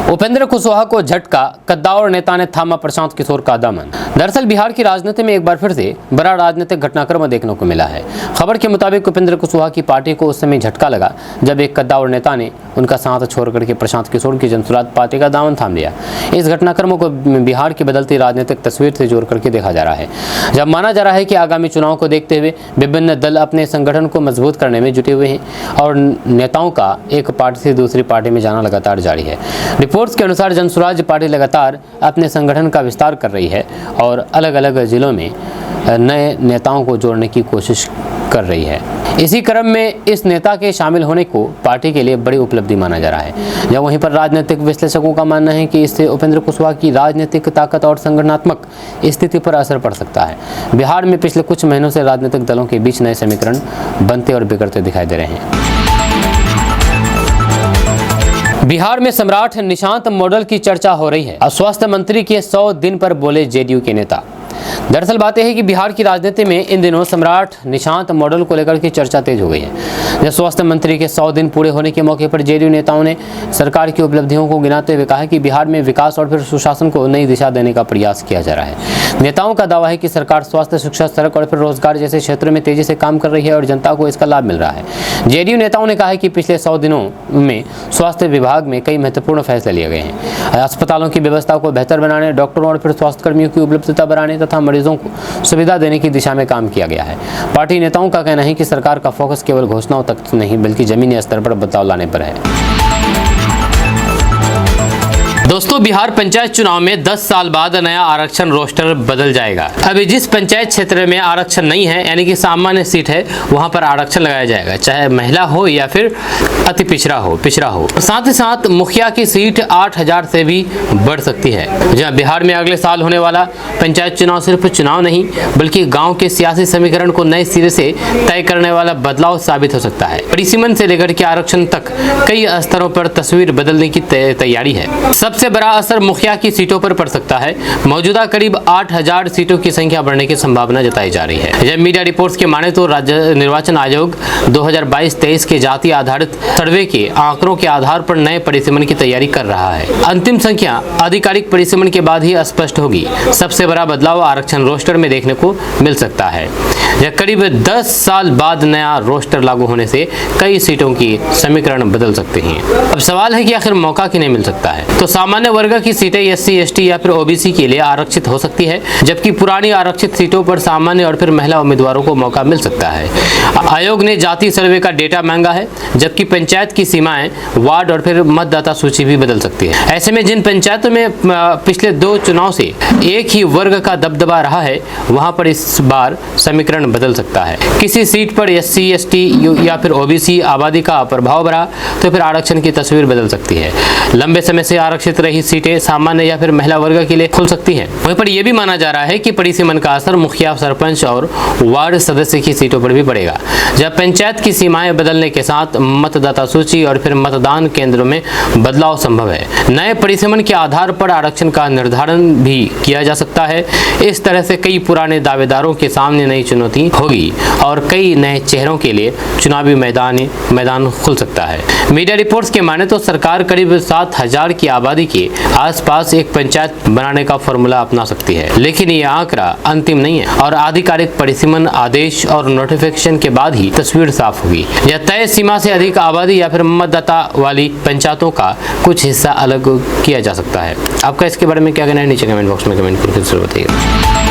Speaker 1: उपेंद्र कुशवाहा को झटका, कद्दावर नेता ने थामा प्रशांत किशोर का दामन। दरअसल बिहार की राजनीति में एक बार फिर से बड़ा राजनीतिक घटनाक्रम देखने को मिला है। खबर के मुताबिक उपेंद्र कुशवाहा की पार्टी को उस समय झटका लगा जब एक कद्दावर नेता ने उनका साथ छोड़ करके प्रशांत किशोर की जनसुराज पार्टी का दामन थाम लिया। इस घटनाक्रम को बिहार की बदलती राजनीतिक तस्वीर से जोड़ करके देखा जा रहा है। जब माना जा रहा है कि आगामी चुनाव को देखते हुए विभिन्न दल अपने संगठन को मजबूत करने में जुटे हुए हैं और नेताओं का एक पार्टी से दूसरी पार्टी में जाना लगातार जारी है। रिपोर्ट्स के अनुसार जनसुराज पार्टी लगातार अपने संगठन का विस्तार कर रही है और अलग अलग जिलों में नए नेताओं को जोड़ने की कोशिश कर रही है। इसी क्रम में इस नेता के शामिल होने को पार्टी के लिए बड़ी उपलब्धि माना जा रहा है। जब वहीं पर राजनीतिक विश्लेषकों का मानना है कि इससे उपेंद्र कुशवाहा की राजनीतिक ताकत और संगठनात्मक स्थिति पर असर पड़ सकता है। बिहार में पिछले कुछ महीनों से राजनीतिक दलों के बीच नए समीकरण बनते और बिगड़ते दिखाई दे रहे हैं। बिहार में सम्राट निशांत मॉडल की चर्चा हो रही है। स्वास्थ्य मंत्री के 100 दिन पर बोले जेडीयू के नेता। दरअसल बात यह है कि बिहार की राजनीति में इन दिनों सम्राट निशांत मॉडल को लेकर के चर्चा तेज हो गई है। जब स्वास्थ्य मंत्री के 100 दिन पूरे होने के मौके पर जेडीयू नेताओं ने सरकार की उपलब्धियों को गिनाते हुए कहा कि बिहार में विकास और फिर सुशासन को नई दिशा देने का प्रयास किया जा रहा है। नेताओं का दावा है कि सरकार स्वास्थ्य, शिक्षा, सड़क और फिर रोजगार जैसे क्षेत्रों में तेजी से काम कर रही है और जनता को इसका लाभ मिल रहा है। जेडीयू नेताओं ने कहा है कि पिछले 100 दिनों में स्वास्थ्य विभाग में कई महत्वपूर्ण फैसले लिए गए हैं। अस्पतालों की व्यवस्था को बेहतर बनाने, डॉक्टरों और फिर स्वास्थ्यकर्मियों की उपलब्धता बढ़ाने तथा मरीजों को सुविधा देने की दिशा में काम किया गया है। पार्टी नेताओं का कहना है कि सरकार का फोकस केवल घोषणाओं तक नहीं बल्कि जमीनी स्तर पर बदलाव लाने पर है। दोस्तों, बिहार पंचायत चुनाव में 10 साल बाद नया आरक्षण रोस्टर बदल जाएगा। अभी जिस पंचायत क्षेत्र में आरक्षण नहीं है, यानी कि सामान्य सीट है, वहां पर आरक्षण लगाया जाएगा, चाहे महिला हो या फिर अति पिछड़ा हो। साथ ही साथ मुखिया की सीट 8000 से भी बढ़ सकती है। जहां बिहार में अगले साल होने वाला पंचायत चुनाव सिर्फ चुनाव नहीं बल्कि गाँव के सियासी समीकरण को नए सिरे से तय करने वाला बदलाव साबित हो सकता है। परिसीमन से लेकर के आरक्षण तक कई स्तरों पर तस्वीर बदलने की तैयारी है। सबसे बड़ा असर मुखिया की सीटों पर पड़ सकता है। मौजूदा करीब 8000 सीटों की संख्या बढ़ने की संभावना जताई जा रही है। जब मीडिया रिपोर्ट्स के माने तो राज्य निर्वाचन आयोग 2022-23 के जाति आधारित सर्वे के आंकड़ों के आधार पर नए परिसीमन की तैयारी कर रहा है। अंतिम संख्या आधिकारिक परिसीमन के बाद ही स्पष्ट होगी। सबसे बड़ा बदलाव आरक्षण रोस्टर में देखने को मिल सकता है। यह करीब 10 साल बाद नया रोस्टर लागू होने से कई सीटों की समीकरण बदल सकते हैं। अब सवाल है कि आखिर मौका किन्हें मिल सकता है। तो सामान्य वर्ग की सीटें SC, ST या फिर OBC के लिए आरक्षित हो सकती है, जबकि पुरानी आरक्षित सीटों पर सामान्य और फिर महिला उम्मीदवारों को मौका मिल सकता है। आयोग ने जाति सर्वे का डेटा मांगा है, जबकि पंचायत की सीमाएं, वार्ड और फिर मतदाता सूची भी बदल सकती है। ऐसे में जिन पंचायतों में पिछले 2 चुनाव से एक ही वर्ग का दबदबा रहा है, वहां पर इस बार समीकरण बदल सकता है। किसी सीट पर SC, ST या फिर OBC आबादी का प्रभाव बढ़ा तो फिर आरक्षण की तस्वीर बदल सकती है। लंबे समय से आरक्षित रही सीटें सामान्य या फिर महिला वर्ग के लिए खुल सकती हैं। वहीं पर यह भी माना जा रहा है कि परिसीमन का असर मुखिया, सरपंच और वार्ड सदस्य की सीटों पर भी पड़ेगा। जब पंचायत की सीमाएं बदलने के साथ मतदाता सूची और फिर मतदान केंद्रों में बदलाव संभव है। नए परिसीमन के आधार पर आरक्षण का निर्धारण भी किया जा सकता है। इस तरह से कई पुराने दावेदारों के सामने नई चुनौती होगी और कई नए चेहरों के लिए चुनावी मैदान खुल सकता है। मीडिया रिपोर्ट्स के माने तो सरकार करीब 7000 की आबादी के आसपास एक पंचायत बनाने का फॉर्मूला अपना सकती है, लेकिन यह आंकड़ा अंतिम नहीं है और आधिकारिक परिसीमन आदेश और नोटिफिकेशन के बाद ही तस्वीर साफ होगी। यह तय सीमा से अधिक आबादी या फिर मतदाता वाली पंचायतों का कुछ हिस्सा अलग किया जा सकता है। आपका इसके बारे में क्या कहना है, नीचे कमेंट बॉक्स में कमेंट करके जरूर बताइएगा।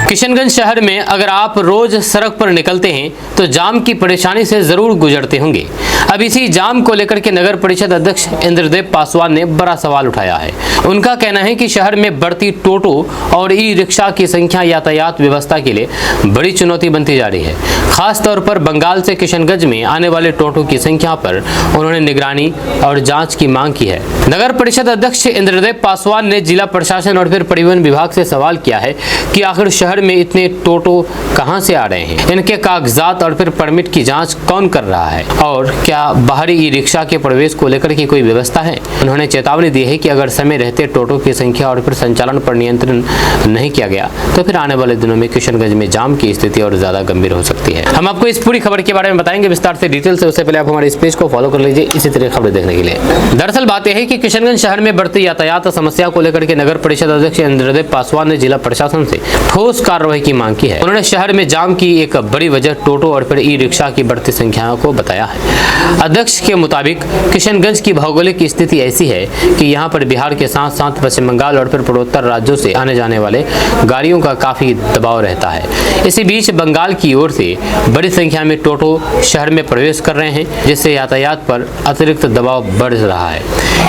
Speaker 1: किशनगंज शहर में अगर आप रोज सड़क पर निकलते हैं तो जाम की परेशानी से जरूर गुजरते होंगे। अब इसी जाम को लेकर के नगर परिषद अध्यक्ष इंद्रदेव पासवान ने बड़ा सवाल उठाया है। उनका कहना है कि शहर में बढ़ती टोटो और ई-रिक्शा की संख्या यातायात व्यवस्था के लिए बड़ी चुनौती बनती जा रही है। खास तौर पर बंगाल से किशनगंज में आने वाले टोटो की संख्या पर उन्होंने निगरानी और जाँच की मांग की है। नगर परिषद अध्यक्ष इंद्रदेव पासवान ने जिला प्रशासन और फिर परिवहन विभाग से सवाल किया है कि आखिर शहर में इतने टोटो कहां से आ रहे हैं, इनके कागजात और फिर परमिट की जांच कौन कर रहा है और क्या बाहरी ई-रिक्शा के प्रवेश को लेकर की कोई व्यवस्था है। उन्होंने चेतावनी दी है कि अगर समय रहते टोटो की संख्या और फिर संचालन पर नियंत्रण नहीं किया गया तो फिर आने वाले दिनों में किशनगंज में जाम की स्थिति और ज्यादा गंभीर हो सकती है। हम आपको इस पूरी खबर के बारे में बताएंगे विस्तार से, डिटेल से। उससे पहले आप हमारे इस पेज को फॉलो कर लीजिए इसी तरह खबर देखने के लिए। दरअसल बात यह है कि किशनगंज शहर में बढ़ती यातायात समस्या को लेकर के नगर परिषद अध्यक्ष इंद्रदेव पासवान ने जिला प्रशासन से ठोस कार्रवाई की मांग की है। उन्होंने शहर में जाम की एक बड़ी वजह टोटो और फिर ई-रिक्शा की बढ़ती संख्या को बताया है। अध्यक्ष के मुताबिक किशनगंज की भौगोलिक स्थिति ऐसी है कि यहाँ पर बिहार के साथ साथ पश्चिम बंगाल और फिर पूर्वोत्तर राज्यों से आने जाने वाले गाड़ियों का काफी दबाव रहता है। इसी बीच बंगाल की ओर से बड़ी संख्या में टोटो शहर में प्रवेश कर रहे हैं, जिससे यातायात पर अतिरिक्त दबाव बढ़ रहा है।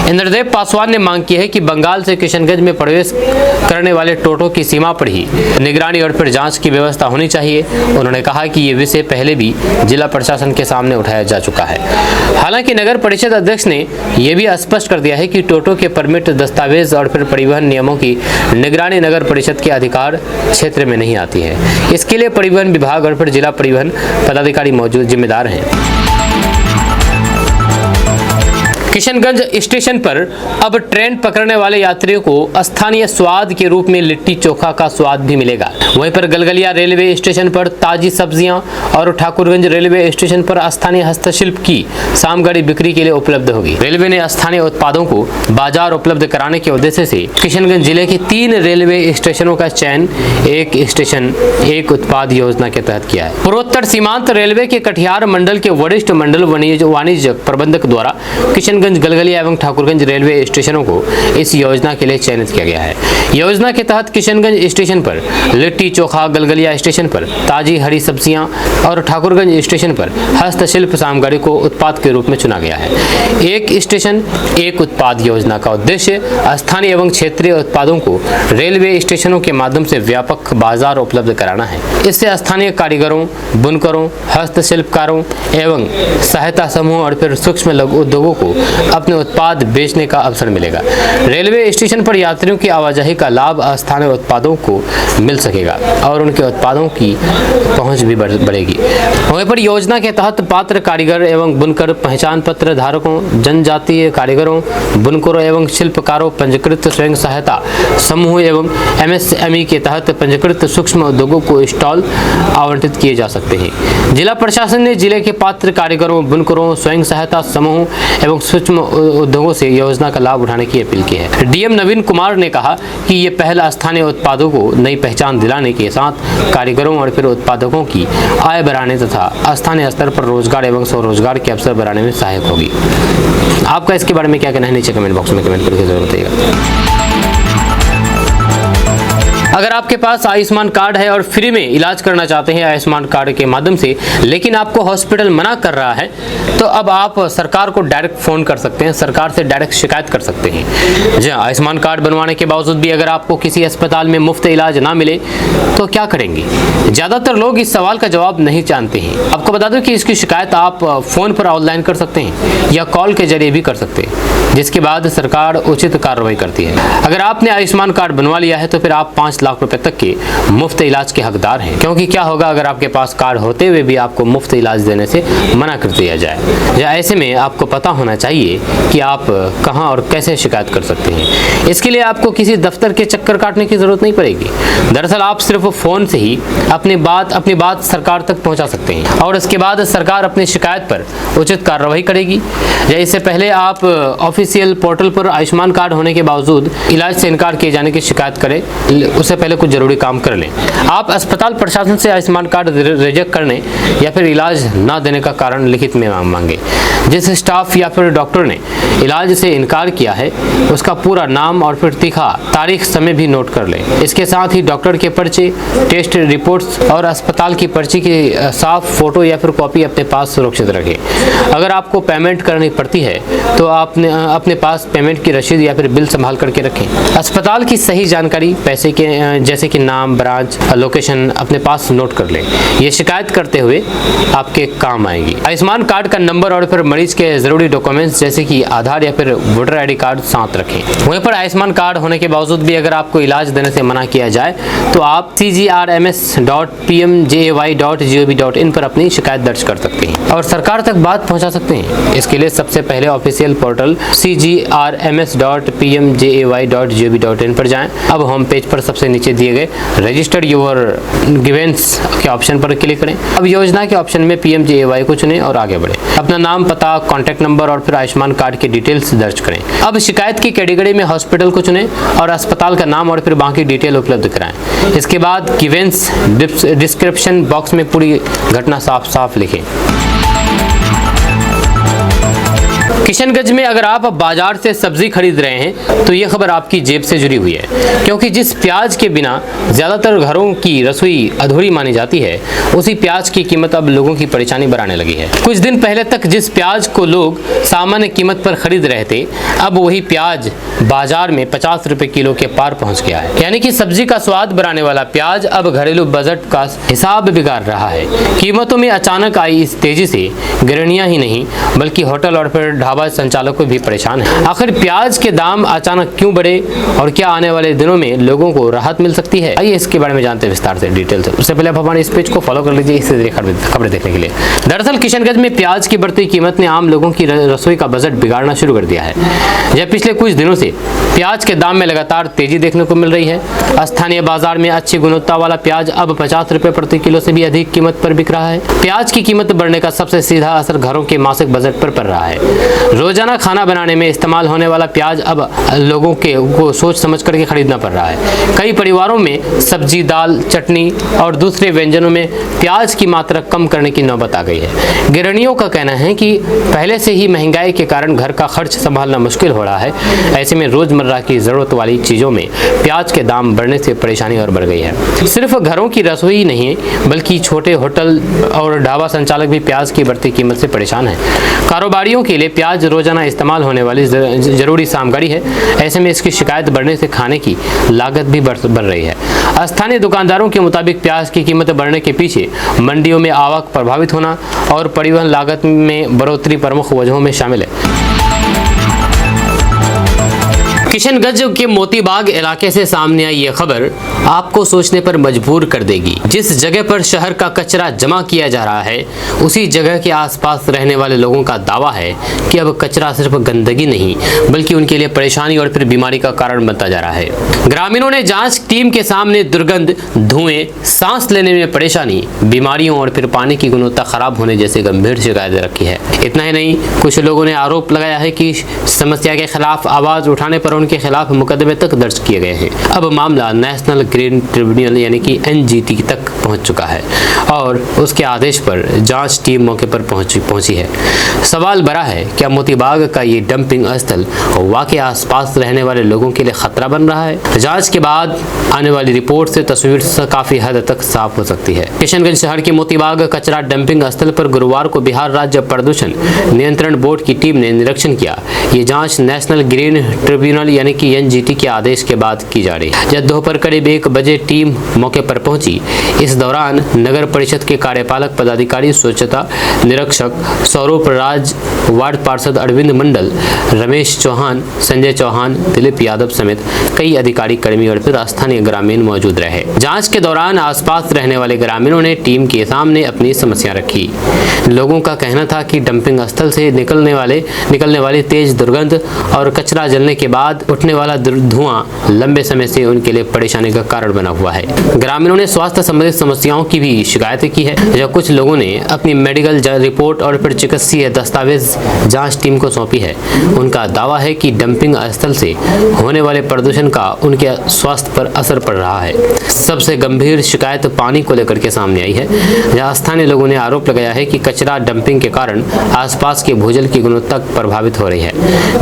Speaker 1: इंद्रदेव पासवान ने मांग की है कि बंगाल से किशनगंज में प्रवेश करने वाले टोटो की सीमा पर ही निगरानी और फिर जांच की व्यवस्था होनी चाहिए। उन्होंने कहा कि ये विषय पहले भी जिला प्रशासन के सामने उठाया जा चुका है। हालांकि नगर परिषद अध्यक्ष ने यह भी स्पष्ट कर दिया है कि टोटो के परमिट, दस्तावेज और फिर परिवहन नियमों की निगरानी नगर परिषद के अधिकार क्षेत्र में नहीं आती है। इसके लिए परिवहन विभाग और फिर जिला परिवहन पदाधिकारी मौजूद जिम्मेदार हैं। किशनगंज स्टेशन पर अब ट्रेन पकड़ने वाले यात्रियों को स्थानीय स्वाद के रूप में लिट्टी चोखा का स्वाद भी मिलेगा। वहीं पर गलगलिया रेलवे स्टेशन पर ताजी सब्जियां और ठाकुरगंज रेलवे स्टेशन पर स्थानीय हस्तशिल्प की सामग्री बिक्री के लिए उपलब्ध होगी। रेलवे ने स्थानीय उत्पादों को बाजार उपलब्ध कराने के उद्देश्य से किशनगंज जिले के 3 रेलवे स्टेशनों का चयन एक स्टेशन एक उत्पाद योजना के तहत किया है। पूर्वोत्तर सीमांत रेलवे के कटिहार मंडल के वरिष्ठ मंडल वाणिज्य प्रबंधक द्वारा किशनगंज, गलगलिया एवं ठाकुरगंज रेलवे स्टेशनों को इस योजना के लिए चयनित किया गया है। योजना के तहत किशनगंज स्टेशन पर लिट्टी चोखा, गलगलिया स्टेशन पर ताजी हरी सब्जियां और ठाकुरगंज स्टेशन पर हस्तशिल्प सामग्री को उत्पाद के रूप में चुना गया है। एक स्टेशन एक उत्पाद योजना का उद्देश्य स्थानीय एवं क्षेत्रीय उत्पादों को रेलवे स्टेशनों के माध्यम से व्यापक बाजार उपलब्ध कराना है। इससे स्थानीय कारीगरों, बुनकरों, हस्तशिल्पकारों एवं सहायता समूह और फिर सूक्ष्म लघु उद्योगों को अपने उत्पाद बेचने का अवसर मिलेगा। रेलवे स्टेशन पर यात्रियों की आवाजाही का लाभ स्थानीय उत्पादों को मिल सकेगा और उनके उत्पादों की पहुंच भी बढ़ेगी। वहीं पर योजना के तहत पात्र कारीगर एवं बुनकर, पहचान पत्र धारकों, जनजातीय कारीगरों, बुनकरों एवं शिल्पकारों, पंजीकृत स्वयं सहायता समूह एवं MSME के तहत पंजीकृत सूक्ष्म उद्योगों को स्टॉल आवंटित किए जा सकते हैं। जिला प्रशासन ने जिले के पात्र कारीगरों, बुनकरों, स्वयं सहायता समूह एवं सूक्ष्म उद्योगों से योजना का लाभ उठाने की अपील की है। DM नवीन कुमार ने कहा कि ये पहल स्थानीय उत्पादों को नई पहचान दिलाने के साथ कारीगरों और फिर उत्पादकों की आय बढ़ाने तथा स्थानीय स्तर पर रोजगार एवं स्वरोजगार के अवसर बढ़ाने में सहायक होगी। आपका इसके बारे में क्या कहना है, नीचे कमेंट बॉक्स में कमेंट करके जरूर बताइएगा। अगर आपके पास आयुष्मान कार्ड है और फ्री में इलाज करना चाहते हैं आयुष्मान कार्ड के माध्यम से, लेकिन आपको हॉस्पिटल मना कर रहा है, तो अब आप सरकार को डायरेक्ट फ़ोन कर सकते हैं, सरकार से डायरेक्ट शिकायत कर सकते हैं। जी हाँ, आयुष्मान कार्ड बनवाने के बावजूद भी अगर आपको किसी अस्पताल में मुफ्त इलाज ना मिले तो क्या करेंगे? ज़्यादातर लोग इस सवाल का जवाब नहीं जानते हैं। आपको बता दूं कि इसकी शिकायत आप फ़ोन पर ऑनलाइन कर सकते हैं या कॉल के जरिए भी कर सकते हैं, जिसके बाद सरकार उचित कार्रवाई करती है। अगर आपने आयुष्मान कार्ड बनवा लिया है तो फिर आप 5 लाख रुपए तक के मुफ्त इलाज के हकदार हैं। क्योंकि क्या होगा अगर आपके पास कार्ड होते हुए भी आपको मुफ्त इलाज देने से मना कर दिया जाए? या ऐसे में आपको पता होना चाहिए कि आप कहां और कैसे शिकायत कर सकते हैं। इसके लिए आपको किसी दफ्तर के चक्कर काटने की जरूरत नहीं पड़ेगी। दरअसल आप सिर्फ फोन से ही अपनी बात सरकार तक पहुंचा सकते हैं और इसके बाद सरकार अपनी शिकायत पर उचित कार्रवाई करेगी। या इससे पहले आप ऑफिशियल पोर्टल पर आयुष्मान कार्ड होने के बावजूद इलाज से इनकार किए जाने की शिकायत करें, उससे पहले कुछ जरूरी काम कर लें। आप अस्पताल प्रशासन से आयुष्मान कार्ड रिजेक्ट करने या फिर इलाज न देने का कारण लिखित में मांगे। जिस स्टाफ या फिर डॉक्टर ने इलाज से इनकार किया है उसका पूरा नाम और फिर तीखा तारीख समय भी नोट कर लें। इसके साथ ही डॉक्टर के पर्चे, टेस्ट रिपोर्ट्स और अस्पताल की पर्ची की साफ फोटो या फिर कॉपी अपने पास सुरक्षित रखें। अगर आपको पेमेंट करनी पड़ती है तो आपने अपने पास पेमेंट की रसीद या फिर बिल संभाल करके रखें। अस्पताल की सही जानकारी, पैसे के जैसे कि नाम, ब्रांच, लोकेशन अपने पास नोट कर लें। ये शिकायत करते हुए आपके काम आएगी। आयुष्मान कार्ड का नंबर और फिर मरीज के जरूरी डॉक्यूमेंट्स जैसे कि आधार या फिर वोटर ID कार्ड साथ रखें। वहीं पर आयुष्मान कार्ड होने के बावजूद भी अगर आपको इलाज देने से मना किया जाए तो आप cgrms.pmjay.gov.in पर अपनी शिकायत दर्ज कर सकते हैं और सरकार तक बात पहुंचा सकते हैं। इसके लिए सबसे पहले ऑफिशियल पोर्टल cgrms.pmjay.gov.in पर जाएं। अब होम पेज पर सबसे नीचे दिए गए रजिस्टर्ड योर ग्रीवेंस के ऑप्शन पर क्लिक करें। अब योजना के ऑप्शन में PMJAY को चुनें और आगे बढ़ें। अपना नाम, पता, कॉन्टैक्ट नंबर और फिर आयुष्मान कार्ड की डिटेल्स दर्ज करें। अब शिकायत की कैटेगरी में हॉस्पिटल को चुनें और अस्पताल का नाम और फिर बाकी डिटेल उपलब्ध कराएं। इसके बाद ग्रीवेंस डिस्क्रिप्शन बॉक्स में पूरी घटना साफ साफ लिखें। किशनगंज में अगर आप बाजार से सब्जी खरीद रहे हैं तो ये खबर आपकी जेब से जुड़ी हुई है, क्योंकि जिस प्याज के बिना ज्यादातर घरों की रसोई अधूरी मानी जाती है, उसी प्याज की कीमत अब लोगों की परेशानी बढ़ाने लगी है। कुछ दिन पहले तक जिस प्याज को लोग सामान्य कीमत पर खरीद रहे थे, अब वही प्याज बाजार में 50 रुपए किलो के पार पहुंच गया है। यानी कि सब्जी का स्वाद बढ़ाने वाला प्याज अब घरेलू बजट का हिसाब बिगाड़ रहा है। कीमतों में अचानक आई इस तेजी से गृहणियां ही नहीं बल्कि होटल और फिर ढाबा संचालक भी परेशान है। आखिर प्याज के दाम अचानक क्यों बढ़े और क्या आने वाले दिनों में लोगों को राहत मिल सकती है? आइए इसके बारे में जानते हैं विस्तार से, डिटेल से। उससे पहले आप हमारे इस पेज को फॉलो कर लीजिए इससे खबरें देखने के लिए। दरअसल किशनगंज में प्याज की बढ़ती कीमत ने आम लोगों की रसोई का बजट बिगाड़ना शुरू कर दिया है। जब पिछले कुछ दिनों से प्याज के दाम में लगातार तेजी देखने को मिल रही है। स्थानीय बाजार में अच्छी गुणवत्ता वाला प्याज अब 50 रुपए प्रति किलो से भी अधिक कीमत पर बिक रहा है। प्याज की कीमत बढ़ने का सबसे सीधा असर घरों के मासिक बजट पर पड़ रहा है। रोजाना खाना बनाने में इस्तेमाल होने वाला प्याज अब लोगों को सोच समझ करके खरीदना पड़ रहा है। कई परिवारों में सब्जी, दाल, चटनी और दूसरे व्यंजनों में प्याज की मात्रा कम करने की नौबत आ गई है। गृहिणियों का कहना है कि पहले से ही महंगाई के कारण घर का खर्च संभालना मुश्किल हो रहा है। ऐसे में रोजमर्रा की जरूरत वाली चीजों में प्याज के दाम बढ़ने से परेशानी और बढ़ गई है। सिर्फ घरों की रसोई ही नहीं बल्कि छोटे होटल और ढाबा संचालक भी प्याज की बढ़ती कीमत से परेशान है। कारोबारियों के लिए प्याज रोजाना इस्तेमाल होने वाली जरूरी सामग्री है। ऐसे में इसकी शिकायत बढ़ने से खाने की लागत भी बढ़ रही है। स्थानीय दुकानदारों के मुताबिक प्याज की कीमत बढ़ने के पीछे मंडियों में आवक प्रभावित होना और परिवहन लागत में बढ़ोतरी प्रमुख वजहों में शामिल है। किशनगंज के मोतीबाग इलाके से सामने आई ये खबर आपको सोचने पर मजबूर कर देगी। जिस जगह पर शहर का कचरा जमा किया जा रहा है, उसी जगह के आसपास रहने वाले लोगों का दावा है कि अब कचरा सिर्फ गंदगी नहीं बल्कि उनके लिए परेशानी और फिर बीमारी का कारण बनता जा रहा है। ग्रामीणों ने जांच टीम के सामने दुर्गंध, धुएं, सांस लेने में परेशानी, बीमारियों और फिर पानी की गुणवत्ता खराब होने जैसी गंभीर शिकायतें रखी है। इतना ही नहीं, कुछ लोगों ने आरोप लगाया है कि समस्या के खिलाफ आवाज उठाने पर उनके खिलाफ मुकदमे तक दर्ज किए गए हैं। अब मामला नेशनल ग्रीन ट्रिब्यूनल यानी कि NGT तक पहुंच चुका है और उसके आदेश पर जांच टीम मौके पर पहुंची है। सवाल बड़ा है, क्या मोतीबाग का ये डंपिंग स्थल वाकई आसपास रहने वाले लोगों के लिए खतरा बन रहा है? जांच के बाद आने वाली रिपोर्ट से तस्वीर काफी हद तक साफ हो सकती है। किशनगंज शहर के मोतीबाग कचरा डंपिंग स्थल पर गुरुवार को बिहार राज्य प्रदूषण नियंत्रण बोर्ड की टीम ने निरीक्षण किया। ये जांच नेशनल ग्रीन ट्रिब्यूनल यानी कि NGT के आदेश के बाद की जा रही है। जब दोपहर करीब 1 बजे टीम मौके पर पहुंची, इस दौरान नगर परिषद के कार्यपालक पदाधिकारी, स्वच्छता निरीक्षक स्वरूप राज, वार्ड पार्षद अरविंद मंडल, रमेश चौहान, संजय चौहान, दिलीप यादव समेत कई अधिकारी, कर्मी और फिर स्थानीय ग्रामीण मौजूद रहे। जांच के दौरान आसपास रहने वाले ग्रामीणों ने टीम के सामने अपनी समस्या रखी। लोगों का कहना था कि डंपिंग स्थल से निकलने वाली तेज दुर्गंध और कचरा जलने के बाद उठने वाला धुआं लंबे समय से उनके लिए परेशानी का कारण बना हुआ है। ग्रामीणों ने स्वास्थ्य संबंधित समस्याओं की भी शिकायतें की है। जब कुछ लोगों ने अपनी मेडिकल रिपोर्ट और फिर चिकित्सीय दस्तावेज जांच टीम को सौंपी है। उनका दावा है कि डंपिंग स्थल से होने वाले प्रदूषण का उनके स्वास्थ्य पर असर पड़ रहा है। सबसे गंभीर शिकायत पानी को लेकर के सामने आई है, जहां स्थानीय लोगों ने आरोप लगाया है कि कचरा डंपिंग के कारण आसपास के भूजल की गुणवत्ता प्रभावित हो रही है।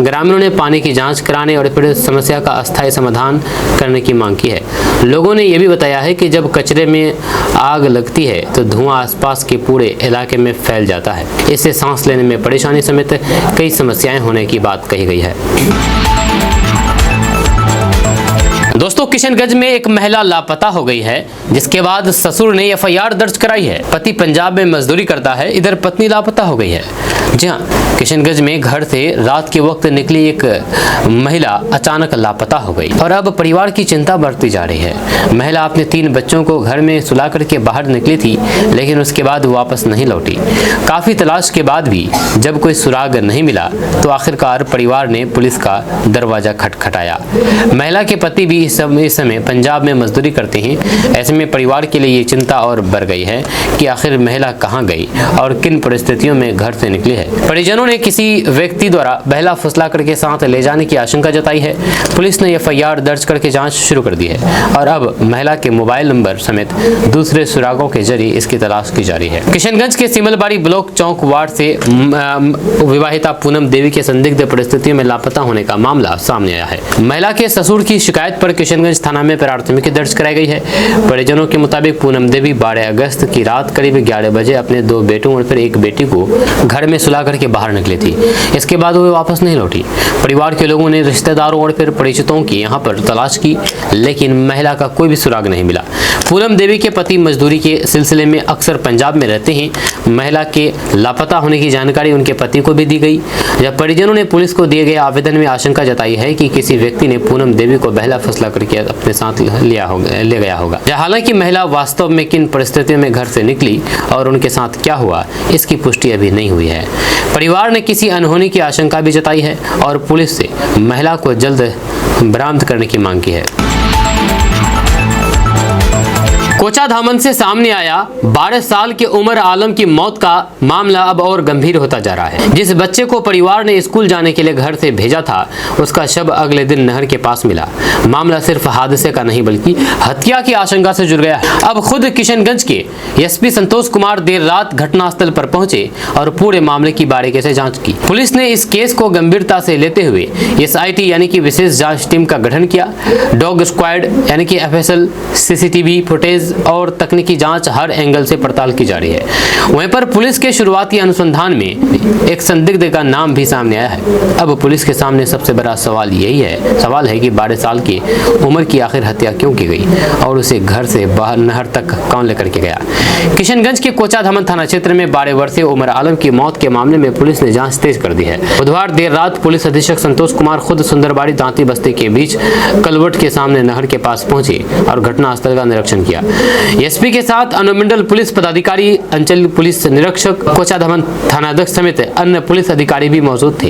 Speaker 1: ग्रामीणों ने पानी की जांच कराने और फिर समस्या का अस्थायी समाधान करने की मांग की है। लोगों ने यह भी बताया है कि जब कचरे में आग लगती है तो धुआं आसपास के पूरे इलाके में फैल जाता है। इससे सांस लेने में परेशानी समेत कई समस्याएं होने की बात कही गई है। दोस्तों, किशनगंज में एक महिला लापता हो गई है, जिसके बाद ससुर ने FIR दर्ज कराई है। पति पंजाब में मजदूरी करता है, इधर पत्नी लापता हो गई है। जी हाँ, किशनगंज में घर से रात के वक्त निकली एक महिला अचानक लापता हो गई और अब परिवार की चिंता बढ़ती जा रही है। महिला अपने 3 बच्चों को घर में सुला करके बाहर निकली थी, लेकिन उसके बाद वापस नहीं लौटी। काफी तलाश के बाद भी जब कोई सुराग नहीं मिला तो आखिरकार परिवार ने पुलिस का दरवाजा खटखटाया। महिला के पति भी इस समय पंजाब में मजदूरी करते हैं। ऐसे में परिवार के लिए ये चिंता और बढ़ गई है कि आखिर महिला कहां गई और किन परिस्थितियों में घर से निकली है। परिजनों ने किसी व्यक्ति द्वारा बहला फुसला करके साथ ले जाने की आशंका जताई है। पुलिस ने FIR दर्ज करके जांच शुरू कर दी है और अब महिला के मोबाइल नंबर समेत दूसरे सुरागों के जरिए इसकी तलाश की जा रही है। किशनगंज के सिमलबाड़ी ब्लॉक चौक वार्ड से विवाहिता पूनम देवी के संदिग्ध परिस्थितियों में लापता होने का मामला सामने आया है। महिला के ससुर की शिकायत पर किशनगंज थाना में प्राथमिकी दर्ज कराई गई है। परिजनों के मुताबिक पूनम देवी 12 अगस्त की रात करीब 11 बजे अपने 2 बेटों और फिर एक बेटी को घर में सुला करके बाहर निकली थी। इसके बाद वो वापस नहीं लौटी। परिवार के लोगों ने रिश्तेदारों और फिर परिचितों की यहाँ पर तलाश की, लेकिन महिला का कोई भी सुराग नहीं मिला। पूनम देवी के पति मजदूरी के सिलसिले में अक्सर पंजाब में रहते हैं। महिला के लापता होने की जानकारी उनके पति को भी दी गई। जब परिजनों ने पुलिस को दिए गए आवेदन में आशंका जताई है कि किसी व्यक्ति ने पूनम देवी को बहला फुसला करके अपने साथ ले गया होगा। हालांकि महिला वास्तव में किन परिस्थितियों में घर से निकली और उनके साथ क्या हुआ, इसकी पुष्टि अभी नहीं हुई है। परिवार ने किसी अनहोनी की आशंका भी जताई है और पुलिस से महिला को जल्द बरामद करने की मांग की है। कोचाधामन से सामने आया 12 साल के उमर आलम की मौत का मामला अब और गंभीर होता जा रहा है। जिस बच्चे को परिवार ने स्कूल जाने के लिए घर से भेजा था, उसका शव अगले दिन नहर के पास मिला। मामला सिर्फ हादसे का नहीं बल्कि हत्या की आशंका से जुड़ गया है। अब खुद किशनगंज के SP संतोष कुमार देर रात घटनास्थल पर पहुंचे और पूरे मामले की बारीकी से जांच की। पुलिस ने इस केस को गंभीरता से लेते हुए SIT यानी कि विशेष जांच टीम का गठन किया। डॉग स्क्वाड यानी कि FSL CCTV फुटेज दस्तावेज और तकनीकी जांच हर एंगल से पड़ताल की जा रही है। वहीं पर पुलिस के शुरुआती अनुसंधान में एक संदिग्ध का नाम भी सामने आया है। अब पुलिस के सामने सबसे बड़ा सवाल है कि 12 साल की उम्र की आखिर हत्या क्यों की गई और उसे घर से बाहर नहर तक कौन लेकर के गया। किशनगंज के कोचा धमन थाना क्षेत्र में 12 वर्षीय उमर आलम की मौत के मामले में पुलिस ने जांच तेज कर दी है। बुधवार देर रात पुलिस अधीक्षक संतोष कुमार खुद सुंदरबाड़ी दांती बस्ती के बीच कलवट के सामने नहर के पास पहुंचे और घटनास्थल का निरीक्षण किया। एसपी के साथ अनुमंडल पुलिस पदाधिकारी, अंचल पुलिस निरीक्षक, कोचा धमन थानाध्यक्ष समेत अन्य पुलिस अधिकारी भी मौजूद थे।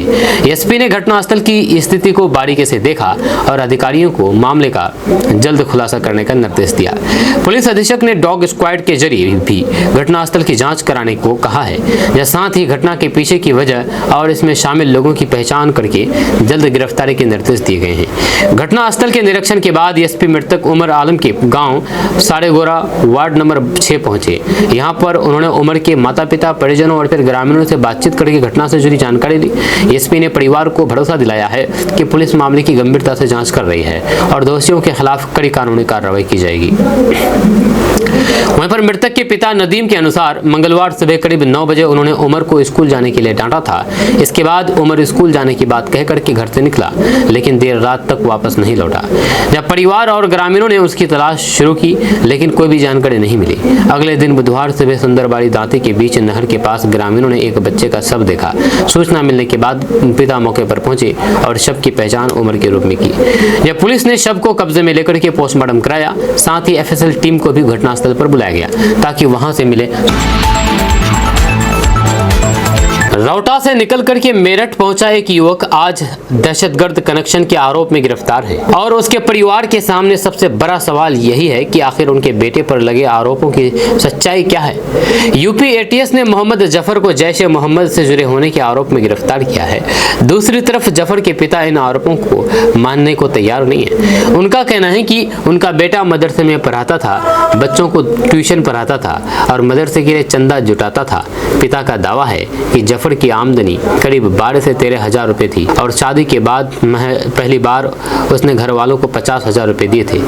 Speaker 1: एसपी ने घटनास्थल की स्थिति को बारीकी से देखा और अधिकारियों को मामले का जल्द खुलासा करने का निर्देश दिया। पुलिस अधीक्षक ने डॉग स्क्वाड के जरिए भी घटनास्थल की जांच कराने को कहा है, या साथ ही घटना के पीछे की वजह और इसमें शामिल लोगों की पहचान करके जल्द गिरफ्तारी के निर्देश दिए गए हैं। घटनास्थल के निरीक्षण के बाद एसपी मृतक उमर आलम के गांव साड़ेगोरा वार्ड नंबर 6 पहुंचे। यहां पर उन्होंने उमर के माता पिता, परिजनों और फिर ग्रामीणों से बातचीत करके घटना से जुड़ी जानकारी ली। एसपी ने परिवार को भरोसा दिलाया है कि पुलिस मामले की गंभीरता से जांच कर रही है और दोषियों के खिलाफ कड़ी कानूनी कार्रवाई की जाएगी। वहीं पर मृतक के पिता नदीम के अनुसार मंगलवार सुबह करीब 9 बजे उन्होंने उमर को स्कूल जाने के लिए डांटा था। इसके बाद उमर स्कूल जाने की बात कह करके घर से निकला, लेकिन देर रात तक वापस नहीं लौटा। जब परिवार और ग्रामीणों ने उसकी तलाश शुरू की, लेकिन कोई भी जानकारी नहीं मिली। अगले दिन बुधवार सुबह सुंदरबाड़ी दांती के बीच नहर के पास ग्रामीणों ने एक बच्चे का शव देखा। सूचना मिलने के बाद पिता मौके पर पहुंचे और शव की पहचान उमर के रूप में की। जब पुलिस ने शव को कब्जे में लेकर के पोस्टमार्टम कराया, साथ ही एफएसएल टीम को भी घटनास्थल पर बुलाया गया ताकि वहां से मिले। रौटा से निकल करके मेरठ पहुंचा एक युवक आज दहशतगर्द कनेक्शन के आरोप में गिरफ्तार है और उसके परिवार के सामने सबसे बड़ा सवाल यही है कि आखिर उनके बेटे पर लगे आरोपों की सच्चाई क्या है। यूपी एटीएस ने मोहम्मद जफर को जैश ए मोहम्मद से जुड़े होने के आरोप में गिरफ्तार किया है। दूसरी तरफ जफर के पिता इन आरोपों को मानने को तैयार नहीं है। उनका कहना है कि उनका बेटा मदरसे में पढ़ाता था, बच्चों को ट्यूशन पढ़ाता था और मदरसे के लिए चंदा जुटाता था। पिता का दावा है कि जफर की आमदनी करीब 12 से 13 हजार रुपए थी और शादी के बाद पहली बार उसने घर वालों को 50 हजार रुपए दिए थे।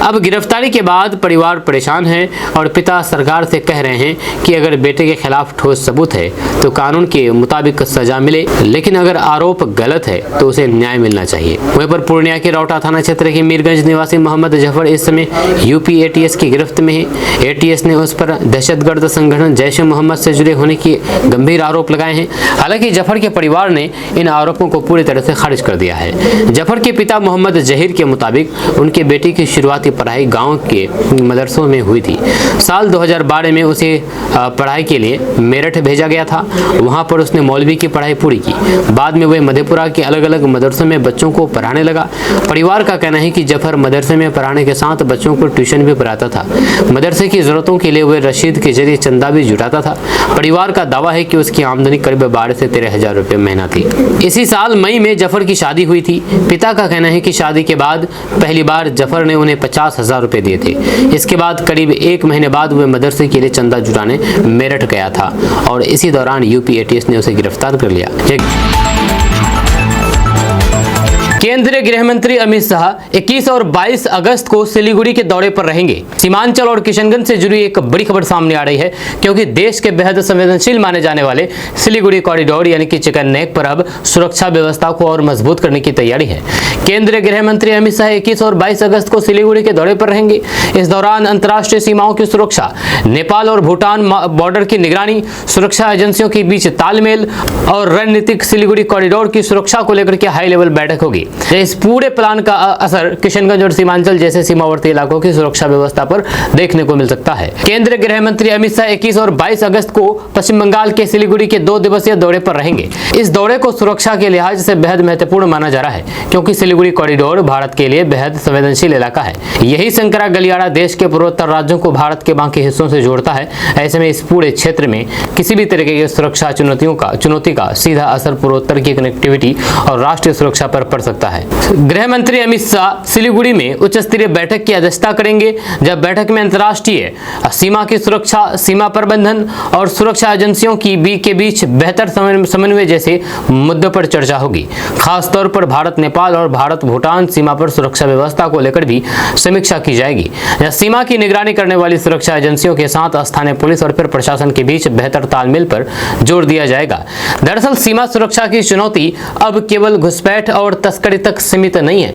Speaker 1: अब गिरफ्तारी के बाद परिवार परेशान है और पिता सरकार से कह रहे हैं कि अगर बेटे के खिलाफ ठोस सबूत है तो कानून के मुताबिक सजा मिले, लेकिन अगर आरोप गलत है तो उसे न्याय मिलना चाहिए। वहीं पर पूर्णिया के रौटा थाना क्षेत्र के मीरगंज निवासी मोहम्मद जफर इस समय यूपी एटीएस की गिरफ्त में है। एटीएस ने उस पर दहशतगर्द संगठन जैश ए मोहम्मद से जुड़े होने की गंभीर आरोप लगाए हैं। हालांकि जफर के परिवार ने इन आरोपों को पूरी तरह से खारिज कर दिया है। जफर के पिता मोहम्मद जहीर के मुताबिक उनके बेटे की शुरुआती पढ़ाई गांव के मदरसों में हुई थी। साल 2012 में उसे पढ़ाई के लिए मेरठ भेजा गया था। वहां पर उसने मौलवी की पढ़ाई पूरी की। बाद में वह मधेपुरा के अलग अलग मदरसों में बच्चों को पढ़ाने लगा। परिवार का कहना है कि जफर मदरसे में पढ़ाने के साथ बच्चों को ट्यूशन भी पढ़ाता था। मदरसे की जरूरतों के लिए वह रशीद के जरिए चंदा भी जुटाता था। परिवार का दावा है कि उसकी आमदनी करीब 12 से 13 हजार रुपए महीना थी। इसी साल मई में जफर की शादी हुई थी। पिता का कहना है कि शादी के बाद पहली बार जफर ने उन्हें 50 हजार रुपए दिए थे। इसके बाद करीब 1 महीने बाद वह मदरसे के लिए चंदा जुटाने मेरठ गया था और इसी दौरान यूपी एटीएस ने उसे गिरफ्तार कर लिया। केंद्रीय गृह मंत्री अमित शाह 21 और 22 अगस्त को सिलीगुड़ी के दौरे पर रहेंगे। सीमांचल और किशनगंज से जुड़ी एक बड़ी खबर सामने आ रही है, क्योंकि देश के बेहद संवेदनशील माने जाने वाले सिलीगुड़ी कॉरिडोर यानी कि चिकन नेक पर अब सुरक्षा व्यवस्था को और मजबूत करने की तैयारी है। केंद्रीय गृह मंत्री अमित शाह 21 और 22 अगस्त को सिलीगुड़ी के दौरे पर रहेंगे। इस दौरान अंतर्राष्ट्रीय सीमाओं की सुरक्षा, नेपाल और भूटान बॉर्डर की निगरानी, सुरक्षा एजेंसियों के बीच तालमेल और रणनीतिक सिलीगुड़ी कॉरिडोर की सुरक्षा को लेकर के हाई लेवल बैठक होगी। इस पूरे प्लान का असर किशनगंज और सीमांचल जैसे सीमावर्ती इलाकों की सुरक्षा व्यवस्था पर देखने को मिल सकता है। केंद्रीय गृह मंत्री अमित शाह 21 और 22 अगस्त को पश्चिम बंगाल के सिलीगुड़ी के 2 दिवसीय दौरे पर रहेंगे। इस दौरे को सुरक्षा के लिहाज से बेहद महत्वपूर्ण माना जा रहा है, क्योंकि सिलीगुड़ी कॉरिडोर भारत के लिए बेहद संवेदनशील इलाका है। यही संकरा गलियारा देश के पूर्वोत्तर राज्यों को भारत के बाकी हिस्सों से जोड़ता है। ऐसे में इस पूरे क्षेत्र में किसी भी तरीके की सुरक्षा चुनौती का सीधा असर पूर्वोत्तर की कनेक्टिविटी और राष्ट्रीय सुरक्षा पर पड़ सकता है। सकता है। गृह मंत्री अमित शाह सिलीगुड़ी में उच्च स्तरीय बैठक की अध्यक्षता करेंगे, जब बैठक में अंतर्राष्ट्रीय सीमा की सुरक्षा, सीमा प्रबंधन और सुरक्षा एजेंसियों के बीच बेहतर समन्वय जैसे मुद्दों पर चर्चा होगी। खास तौर पर भारत नेपाल और भारत भूटान सीमा पर सुरक्षा व्यवस्था को लेकर भी समीक्षा की जाएगी। यह सीमा की निगरानी करने वाली सुरक्षा एजेंसियों के साथ स्थानीय पुलिस और फिर प्रशासन के बीच बेहतर तालमेल पर जोर दिया जाएगा। दरअसल सीमा सुरक्षा की चुनौती अब केवल घुसपैठ और तस्करी तक सीमित नहीं है।